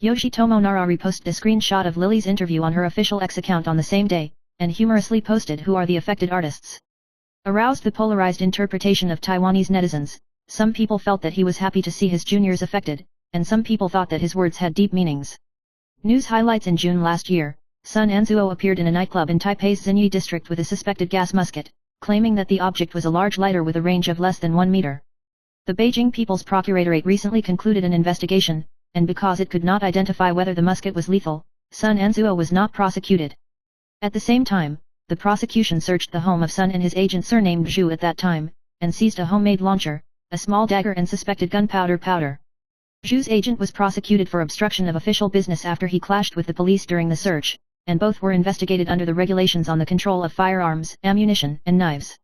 Yoshitomo Nara reposted a screenshot of Lily's interview on her official X account on the same day, and humorously posted "Who are the affected artists?" Aroused the polarized interpretation of Taiwanese netizens. Some people felt that he was happy to see his juniors affected, and some people thought that his words had deep meanings. News highlights: in June last year, Sun Anzuo appeared in a nightclub in Taipei's Xinyi district with a suspected gas musket, claiming that the object was a large lighter with a range of less than 1 meter. The Beijing People's Procuratorate recently concluded an investigation, and because it could not identify whether the musket was lethal, Sun Anzuo was not prosecuted. At the same time, the prosecution searched the home of Sun and his agent surnamed Zhu at that time, and seized a homemade launcher, a small dagger and suspected gunpowder powder. Zhu's agent was prosecuted for obstruction of official business after he clashed with the police during the search, and both were investigated under the regulations on the control of firearms, ammunition, and knives.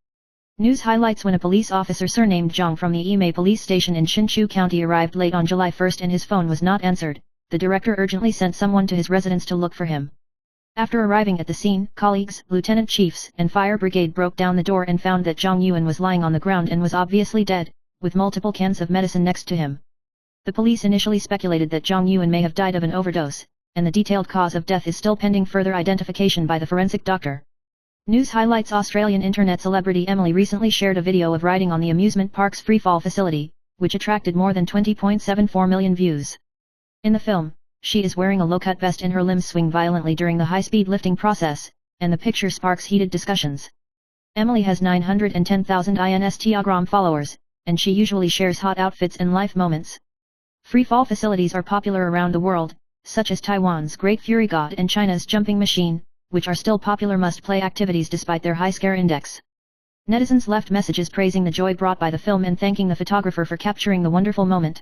News highlights: when a police officer surnamed Zhang from the Yimei police station in Hsinchu County arrived late on July 1 and his phone was not answered, the director urgently sent someone to his residence to look for him. After arriving at the scene, colleagues, lieutenant chiefs, and fire brigade broke down the door and found that Zhang Yuan was lying on the ground and was obviously dead, with multiple cans of medicine next to him. The police initially speculated that Zhang Yuan may have died of an overdose, and the detailed cause of death is still pending further identification by the forensic doctor. News highlights: Australian internet celebrity Emily recently shared a video of riding on the amusement park's freefall facility, which attracted more than 20.74 million views. In the film, she is wearing a low-cut vest and her limbs swing violently during the high-speed lifting process, and the picture sparks heated discussions. Emily has 910,000 Instagram followers, and she usually shares hot outfits and life moments. Freefall facilities are popular around the world, such as Taiwan's Great Fury God and China's Jumping Machine, which are still popular must-play activities despite their high scare index. Netizens left messages praising the joy brought by the film and thanking the photographer for capturing the wonderful moment.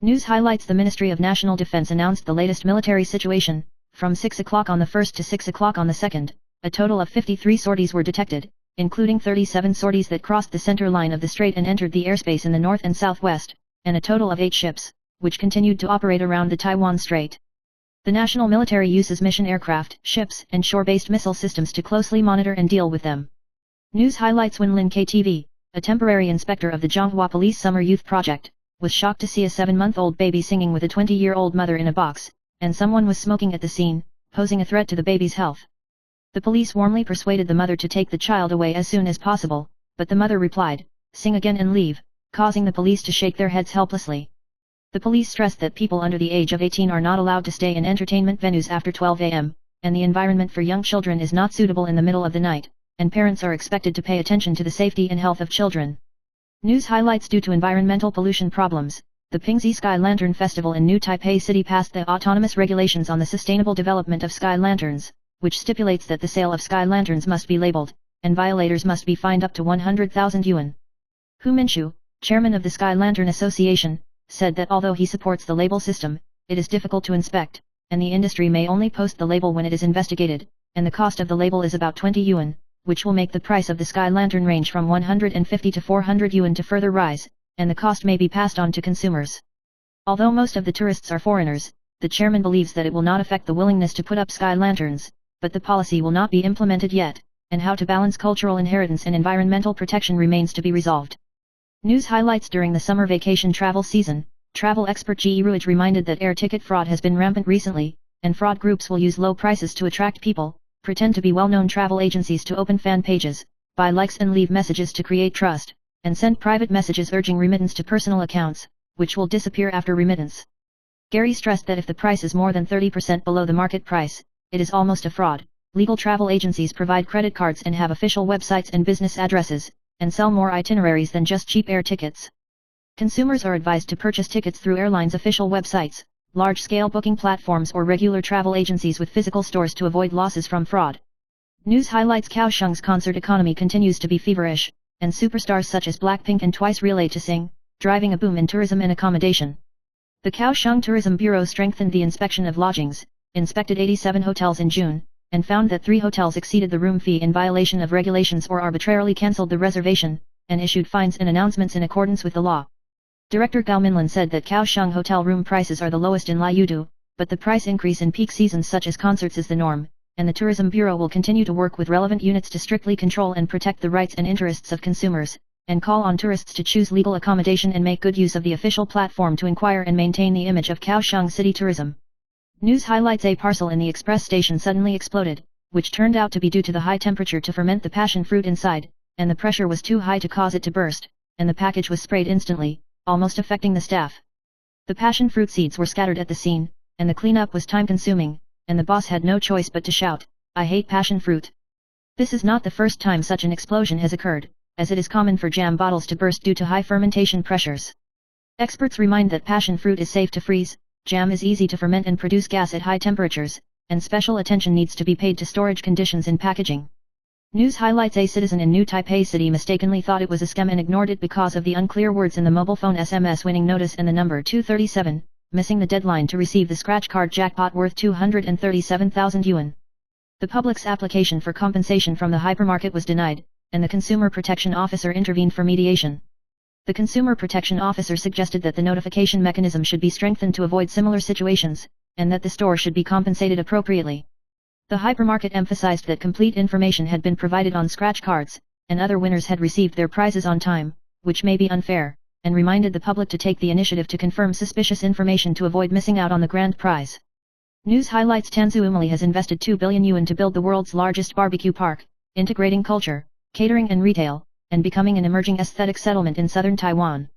News highlights: the Ministry of National Defense announced the latest military situation. From 6 o'clock on the 1st to 6 o'clock on the 2nd, a total of 53 sorties were detected, including 37 sorties that crossed the center line of the strait and entered the airspace in the north and southwest, and a total of 8 ships, which continued to operate around the Taiwan Strait. The national military uses mission aircraft, ships, and shore-based missile systems to closely monitor and deal with them. News highlights: when Lin KTV, a temporary inspector of the Zhonghua Police Summer Youth Project, was shocked to see a 7-month-old baby singing with a 20-year-old mother in a box, and someone was smoking at the scene, posing a threat to the baby's health. The police warmly persuaded the mother to take the child away as soon as possible, but the mother replied, "Sing again and leave," causing the police to shake their heads helplessly. The police stressed that people under the age of 18 are not allowed to stay in entertainment venues after 12 a.m., and the environment for young children is not suitable in the middle of the night, and parents are expected to pay attention to the safety and health of children. News highlights: due to environmental pollution problems, the Pingxi Sky Lantern Festival in New Taipei City passed the autonomous regulations on the sustainable development of sky lanterns, which stipulates that the sale of sky lanterns must be labeled, and violators must be fined up to 100,000 yuan. Hu Minshu, chairman of the Sky Lantern Association, said that although he supports the label system, it is difficult to inspect, and the industry may only post the label when it is investigated, and the cost of the label is about 20 yuan, which will make the price of the sky lantern range from 150 to 400 yuan to further rise, and the cost may be passed on to consumers. Although most of the tourists are foreigners, the chairman believes that it will not affect the willingness to put up sky lanterns, but the policy will not be implemented yet, and how to balance cultural inheritance and environmental protection remains to be resolved. News highlights: during the summer vacation travel season, travel expert Ji Ruij reminded that air ticket fraud has been rampant recently, and fraud groups will use low prices to attract people, pretend to be well-known travel agencies to open fan pages, buy likes and leave messages to create trust, and send private messages urging remittance to personal accounts, which will disappear after remittance. Gary stressed that if the price is more than 30% below the market price, it is almost a fraud. Legal travel agencies provide credit cards and have official websites and business addresses, and sell more itineraries than just cheap air tickets. Consumers are advised to purchase tickets through airlines' official websites, large-scale booking platforms or regular travel agencies with physical stores to avoid losses from fraud. News highlights: Kaohsiung's concert economy continues to be feverish, and superstars such as Blackpink and Twice relay to sing, driving a boom in tourism and accommodation. The Kaohsiung Tourism Bureau strengthened the inspection of lodgings, inspected 87 hotels in June, and found that 3 hotels exceeded the room fee in violation of regulations or arbitrarily cancelled the reservation, and issued fines and announcements in accordance with the law. Director Gao Minlin said that Kaohsiung hotel room prices are the lowest in Liudu, but the price increase in peak seasons such as concerts is the norm, and the Tourism Bureau will continue to work with relevant units to strictly control and protect the rights and interests of consumers, and call on tourists to choose legal accommodation and make good use of the official platform to inquire and maintain the image of Kaohsiung city tourism. News highlights: a parcel in the express station suddenly exploded, which turned out to be due to the high temperature to ferment the passion fruit inside, and the pressure was too high to cause it to burst, and the package was sprayed instantly, almost affecting the staff. The passion fruit seeds were scattered at the scene, and the cleanup was time-consuming, and the boss had no choice but to shout, "I hate passion fruit." This is not the first time such an explosion has occurred, as it is common for jam bottles to burst due to high fermentation pressures. Experts remind that passion fruit is safe to freeze, jam is easy to ferment and produce gas at high temperatures, and special attention needs to be paid to storage conditions in packaging. News highlights: a citizen in New Taipei City mistakenly thought it was a scam and ignored it because of the unclear words in the mobile phone SMS winning notice and the number 237, missing the deadline to receive the scratch card jackpot worth 237,000 yuan. The public's application for compensation from the hypermarket was denied, and the Consumer Protection Officer intervened for mediation. The Consumer Protection Officer suggested that the notification mechanism should be strengthened to avoid similar situations, and that the store should be compensated appropriately. The hypermarket emphasized that complete information had been provided on scratch cards, and other winners had received their prizes on time, which may be unfair, and reminded the public to take the initiative to confirm suspicious information to avoid missing out on the grand prize. News highlights: Tanzhu Umali has invested 2 billion yuan to build the world's largest barbecue park, integrating culture, catering and retail, and becoming an emerging aesthetic settlement in southern Taiwan.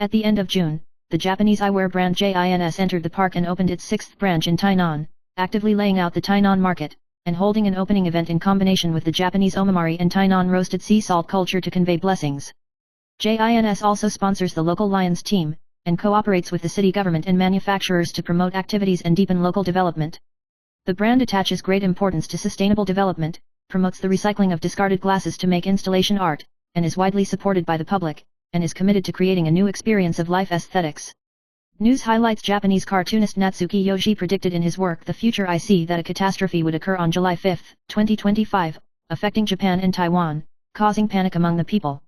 At the end of June, the Japanese eyewear brand JINS entered the park and opened its 6th branch in Tainan, actively laying out the Tainan market, and holding an opening event in combination with the Japanese omamari and Tainan roasted sea salt culture to convey blessings. JINS also sponsors the local Lions team, and cooperates with the city government and manufacturers to promote activities and deepen local development. The brand attaches great importance to sustainable development, promotes the recycling of discarded glasses to make installation art, and is widely supported by the public, and is committed to creating a new experience of life aesthetics. News highlights: Japanese cartoonist Natsuki Yoshi predicted in his work The Future I See that a catastrophe would occur on July 5, 2025, affecting Japan and Taiwan, causing panic among the people.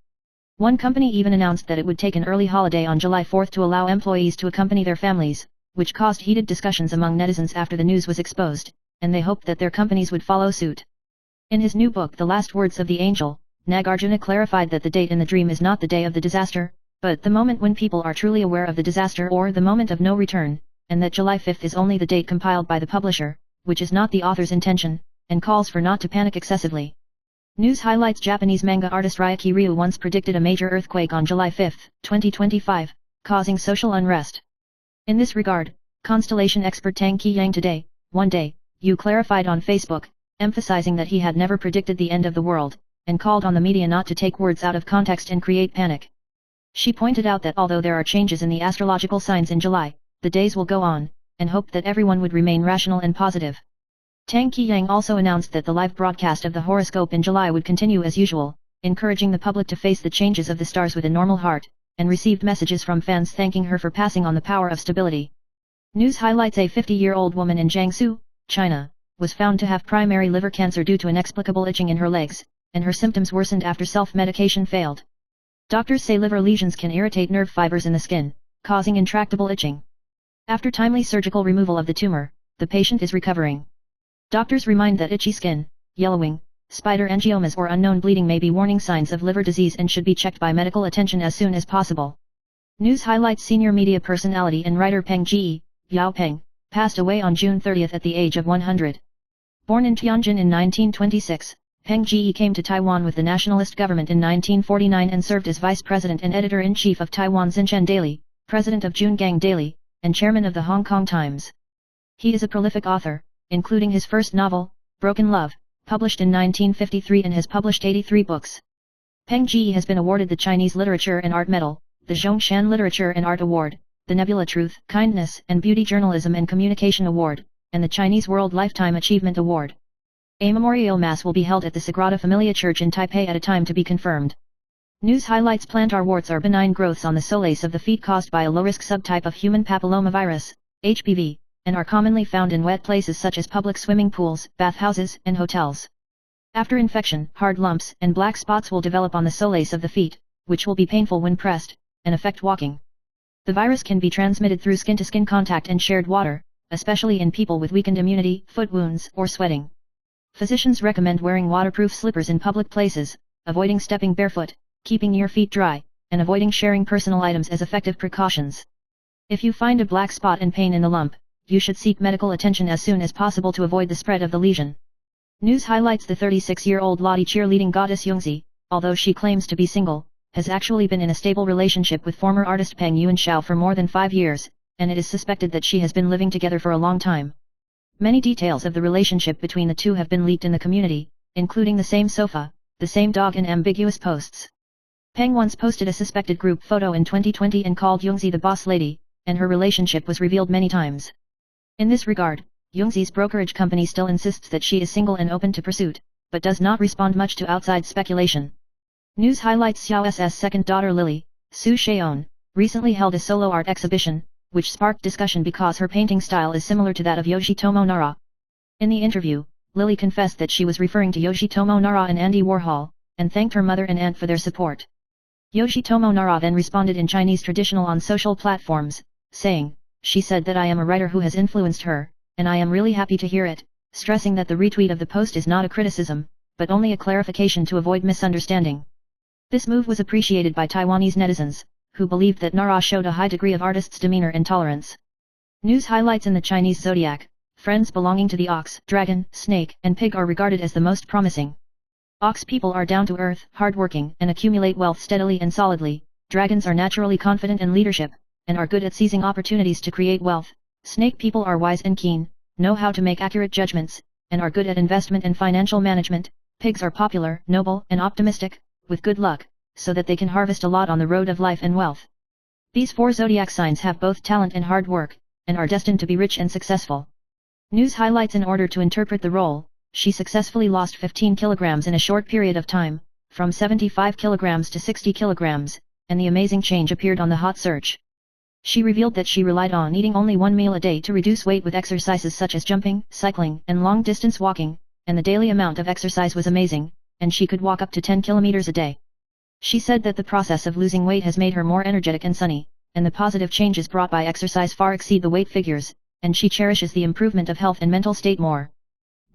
One company even announced that it would take an early holiday on July 4 to allow employees to accompany their families, which caused heated discussions among netizens after the news was exposed, and they hoped that their companies would follow suit. In his new book The Last Words of the Angel, Nagarjuna clarified that the date in the dream is not the day of the disaster, but the moment when people are truly aware of the disaster or the moment of no return, and that July 5 is only the date compiled by the publisher, which is not the author's intention, and calls for not to panic excessively. News highlights: Japanese manga artist Ryuki Ryu once predicted a major earthquake on July 5, 2025, causing social unrest. In this regard, constellation expert Tang Qiyang today, one day, clarified on Facebook, emphasizing that he had never predicted the end of the world, and called on the media not to take words out of context and create panic. She pointed out that although there are changes in the astrological signs in July, the days will go on, and hoped that everyone would remain rational and positive. Tang Qiyang also announced that the live broadcast of the horoscope in July would continue as usual, encouraging the public to face the changes of the stars with a normal heart, and received messages from fans thanking her for passing on the power of stability. News highlights: a 50-year-old woman in Jiangsu, China, was found to have primary liver cancer due to inexplicable itching in her legs, and her symptoms worsened after self-medication failed. Doctors say liver lesions can irritate nerve fibers in the skin, causing intractable itching. After timely surgical removal of the tumor, the patient is recovering. Doctors remind that itchy skin, yellowing, spider angiomas or unknown bleeding may be warning signs of liver disease and should be checked by medical attention as soon as possible. News highlights: senior media personality and writer Peng Ji, Yao Peng, passed away on June 30 at the age of 100. Born in Tianjin in 1926, Peng Ji came to Taiwan with the nationalist government in 1949 and served as vice president and editor-in-chief of Taiwan Xinchen Daily, president of Jungang Daily, and chairman of the Hong Kong Times. He is a prolific author, including his first novel, Broken Love, published in 1953, and has published 83 books. Peng Ji has been awarded the Chinese Literature and Art Medal, the Zhongshan Literature and Art Award, the Nebula Truth, Kindness and Beauty Journalism and Communication Award, and the Chinese World Lifetime Achievement Award. A memorial mass will be held at the Sagrada Familia Church in Taipei at a time to be confirmed. News highlights: plantar warts are benign growths on the solace of the feet caused by a low-risk subtype of human papillomavirus, HPV, and are commonly found in wet places such as public swimming pools, bathhouses, and hotels. After infection, hard lumps and black spots will develop on the solace of the feet, which will be painful when pressed, and affect walking. The virus can be transmitted through skin-to-skin contact and shared water, especially in people with weakened immunity, foot wounds, or sweating. Physicians recommend wearing waterproof slippers in public places, avoiding stepping barefoot, keeping your feet dry, and avoiding sharing personal items as effective precautions. If you find a black spot and pain in the lump, you should seek medical attention as soon as possible to avoid the spread of the lesion. News highlights: the 36-year-old Lottie cheerleading goddess Yongzi, although she claims to be single, has actually been in a stable relationship with former artist Peng Yuanxiao for more than 5 years, and it is suspected that she has been living together for a long time. Many details of the relationship between the two have been leaked in the community, including the same sofa, the same dog and ambiguous posts. Peng once posted a suspected group photo in 2020 and called Youngzi the boss lady, and her relationship was revealed many times. In this regard, Youngzi's brokerage company still insists that she is single and open to pursuit, but does not respond much to outside speculation. News highlights Xiao's second daughter Lily, Su Shaon, recently held a solo art exhibition, which sparked discussion because her painting style is similar to that of Yoshitomo Nara. In the interview, Lily confessed that she was referring to Yoshitomo Nara and Andy Warhol, and thanked her mother and aunt for their support. Yoshitomo Nara then responded in Chinese traditional on social platforms, saying, "She said that I am a writer who has influenced her, and I am really happy to hear it," stressing that the retweet of the post is not a criticism, but only a clarification to avoid misunderstanding. This move was appreciated by Taiwanese netizens, who believed that Nara showed a high degree of artist's demeanor and tolerance. News highlights in the Chinese zodiac, friends belonging to the ox, dragon, snake, and pig are regarded as the most promising. Ox people are down to earth, hardworking, and accumulate wealth steadily and solidly. Dragons are naturally confident in leadership, and are good at seizing opportunities to create wealth. Snake people are wise and keen, know how to make accurate judgments, and are good at investment and financial management. Pigs are popular, noble, and optimistic, with good luck, so that they can harvest a lot on the road of life and wealth. These four zodiac signs have both talent and hard work, and are destined to be rich and successful. News highlights in order to interpret the role. She successfully lost 15 kilograms in a short period of time, from 75 kilograms to 60 kilograms, and the amazing change appeared on the hot search. She revealed that she relied on eating only one meal a day to reduce weight with exercises such as jumping, cycling, and long-distance walking, and the daily amount of exercise was amazing, and she could walk up to 10 kilometers a day. She said that the process of losing weight has made her more energetic and sunny, and the positive changes brought by exercise far exceed the weight figures, and she cherishes the improvement of health and mental state more.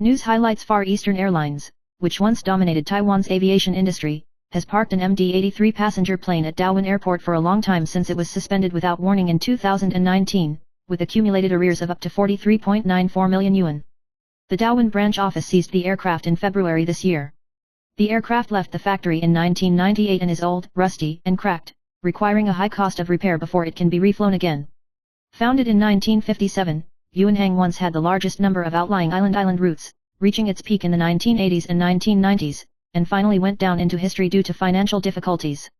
News highlights Far Eastern Airlines, which once dominated Taiwan's aviation industry, has parked an MD-83 passenger plane at Dawin Airport for a long time since it was suspended without warning in 2019, with accumulated arrears of up to 43.94 million yuan. The Dawin branch office seized the aircraft in February this year. The aircraft left the factory in 1998 and is old, rusty, and cracked, requiring a high cost of repair before it can be reflown again. Founded in 1957, Yuanhang once had the largest number of outlying island routes, reaching its peak in the 1980s and 1990s, and finally went down into history due to financial difficulties.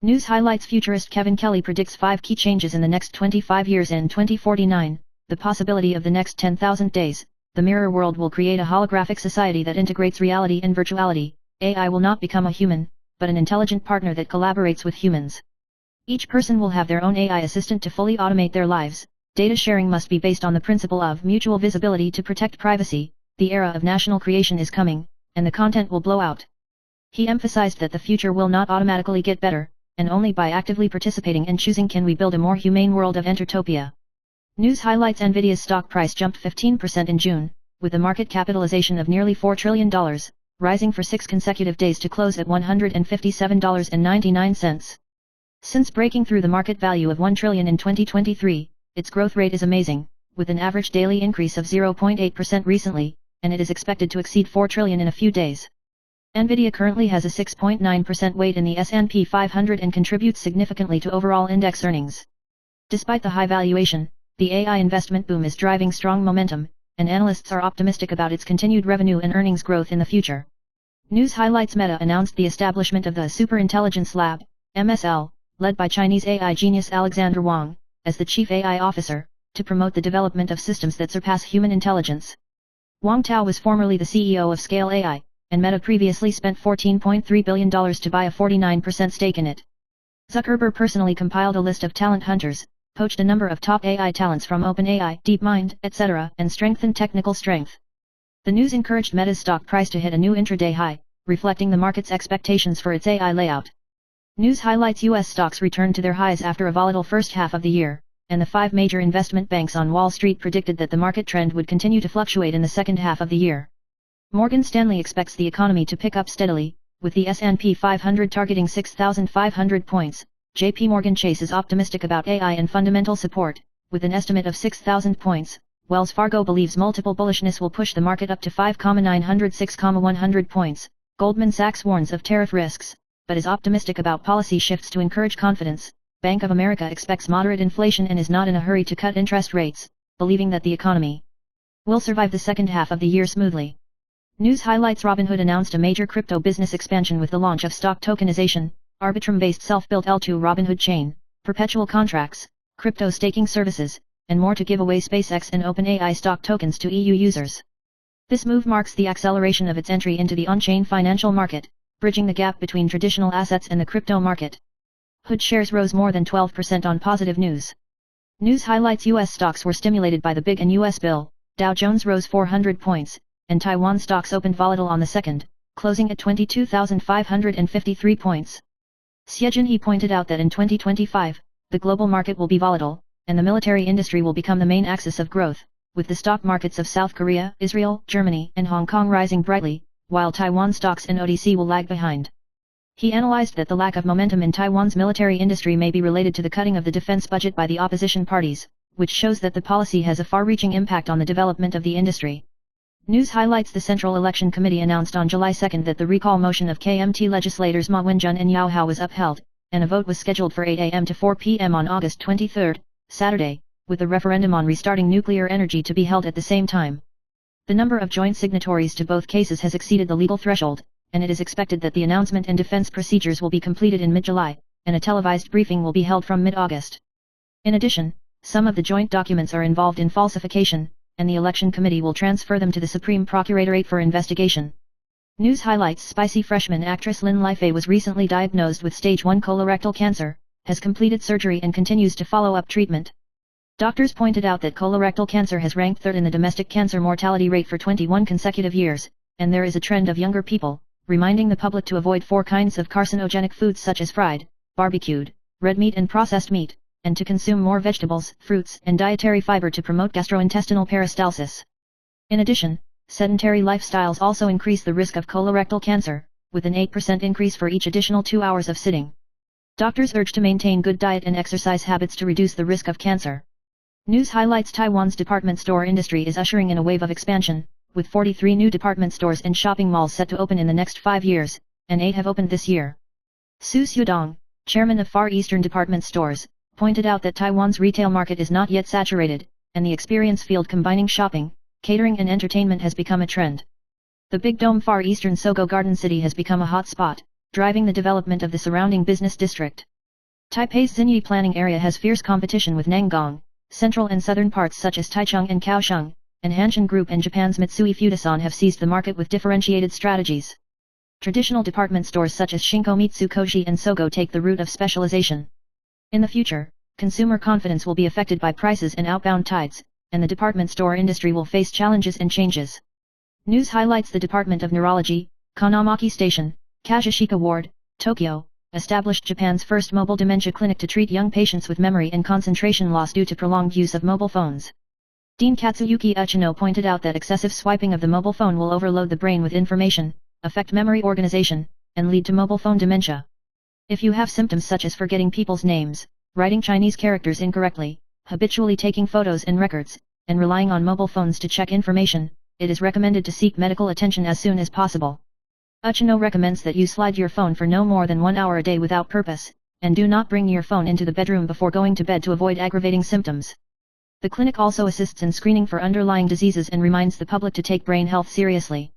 News highlights futurist Kevin Kelly predicts 5 key changes in the next 25 years and 2049, the possibility of the next 10,000 days. The mirror world will create a holographic society that integrates reality and virtuality. AI will not become a human, but an intelligent partner that collaborates with humans. Each person will have their own AI assistant to fully automate their lives. Data sharing must be based on the principle of mutual visibility to protect privacy. The era of national creation is coming, and the content will blow out. He emphasized that the future will not automatically get better, and only by actively participating and choosing can we build a more humane world of entertopia. News highlights Nvidia's stock price jumped 15% in June, with a market capitalization of nearly $4 trillion, rising for 6 consecutive days to close at $157.99. Since breaking through the market value of $1 trillion in 2023, its growth rate is amazing, with an average daily increase of 0.8% recently, and it is expected to exceed $4 trillion in a few days. Nvidia currently has a 6.9% weight in the S&P 500 and contributes significantly to overall index earnings. Despite the high valuation, the AI investment boom is driving strong momentum, and analysts are optimistic about its continued revenue and earnings growth in the future. News highlights Meta announced the establishment of the Superintelligence Lab, MSL, led by Chinese AI genius Alexander Wang, as the chief AI officer, to promote the development of systems that surpass human intelligence. Wang Tao was formerly the CEO of Scale AI, and Meta previously spent $14.3 billion to buy a 49% stake in it. Zuckerberg personally compiled a list of talent hunters, poached a number of top AI talents from OpenAI, DeepMind, etc., and strengthened technical strength. The news encouraged Meta's stock price to hit a new intraday high, reflecting the market's expectations for its AI layout. News highlights U.S. stocks returned to their highs after a volatile first half of the year, and the 5 major investment banks on Wall Street predicted that the market trend would continue to fluctuate in the second half of the year. Morgan Stanley expects the economy to pick up steadily, with the S&P 500 targeting 6,500 points. JP Morgan Chase is optimistic about AI and fundamental support, with an estimate of 6,000 points. Wells Fargo believes multiple bullishness will push the market up to 5,906,100 points. Goldman Sachs warns of tariff risks, but is optimistic about policy shifts to encourage confidence. Bank of America expects moderate inflation and is not in a hurry to cut interest rates, believing that the economy will survive the second half of the year smoothly. News highlights: Robinhood announced a major crypto business expansion with the launch of stock tokenization, Arbitrum-based self-built L2 Robinhood chain, perpetual contracts, crypto staking services, and more to give away SpaceX and OpenAI stock tokens to EU users. This move marks the acceleration of its entry into the on-chain financial market, bridging the gap between traditional assets and the crypto market. Hood shares rose more than 12% on positive news. News highlights: US stocks were stimulated by the big and US bill, Dow Jones rose 400 points, and Taiwan stocks opened volatile on the 2nd, closing at 22,553 points. Xie Jinhe pointed out that in 2025, the global market will be volatile, and the military industry will become the main axis of growth, with the stock markets of South Korea, Israel, Germany, and Hong Kong rising brightly, while Taiwan stocks and OTC will lag behind. He analyzed that the lack of momentum in Taiwan's military industry may be related to the cutting of the defense budget by the opposition parties, which shows that the policy has a far-reaching impact on the development of the industry. News highlights: the Central Election Committee announced on July 2 that the recall motion of KMT legislators Ma Wen-jun and Yao Hao was upheld, and a vote was scheduled for 8 a.m. to 4 p.m. on August 23, Saturday, with the referendum on restarting nuclear energy to be held at the same time. The number of joint signatories to both cases has exceeded the legal threshold, and it is expected that the announcement and defense procedures will be completed in mid-July, and a televised briefing will be held from mid-August. In addition, some of the joint documents are involved in falsification, and the Election Committee will transfer them to the Supreme Procuratorate for investigation. News highlights: spicy freshman actress Lin Lifei was recently diagnosed with stage 1 colorectal cancer, has completed surgery and continues to follow up treatment. Doctors pointed out that colorectal cancer has ranked third in the domestic cancer mortality rate for 21 consecutive years, and there is a trend of younger people, reminding the public to avoid 4 kinds of carcinogenic foods such as fried, barbecued, red meat and processed meat, and to consume more vegetables, fruits, and dietary fiber to promote gastrointestinal peristalsis. In addition, sedentary lifestyles also increase the risk of colorectal cancer, with an 8% increase for each additional 2 hours of sitting. Doctors urge to maintain good diet and exercise habits to reduce the risk of cancer. News highlights: Taiwan's department store industry is ushering in a wave of expansion, with 43 new department stores and shopping malls set to open in the next 5 years, and 8 have opened this year. Su Xiudong, chairman of Far Eastern Department Stores, pointed out that Taiwan's retail market is not yet saturated, and the experience field combining shopping, catering and entertainment has become a trend. The Big Dome Far Eastern Sogo Garden City has become a hot spot, driving the development of the surrounding business district. Taipei's Xinyi planning area has fierce competition with Nangang, central and southern parts such as Taichung and Kaohsiung, and Hanshin Group and Japan's Mitsui Fudosan have seized the market with differentiated strategies. Traditional department stores such as Shinkomitsu Koji and Sogo take the route of specialization. In the future, consumer confidence will be affected by prices and outbound tides, and the department store industry will face challenges and changes. News highlights: the Department of Neurology, Kanamaki Station, Kazashika Ward, Tokyo, established Japan's first mobile dementia clinic to treat young patients with memory and concentration loss due to prolonged use of mobile phones. Dean Katsuyuki Uchino pointed out that excessive swiping of the mobile phone will overload the brain with information, affect memory organization, and lead to mobile phone dementia. If you have symptoms such as forgetting people's names, writing Chinese characters incorrectly, habitually taking photos and records, and relying on mobile phones to check information, it is recommended to seek medical attention as soon as possible. Uchino recommends that you slide your phone for no more than 1 hour a day without purpose, and do not bring your phone into the bedroom before going to bed to avoid aggravating symptoms. The clinic also assists in screening for underlying diseases and reminds the public to take brain health seriously.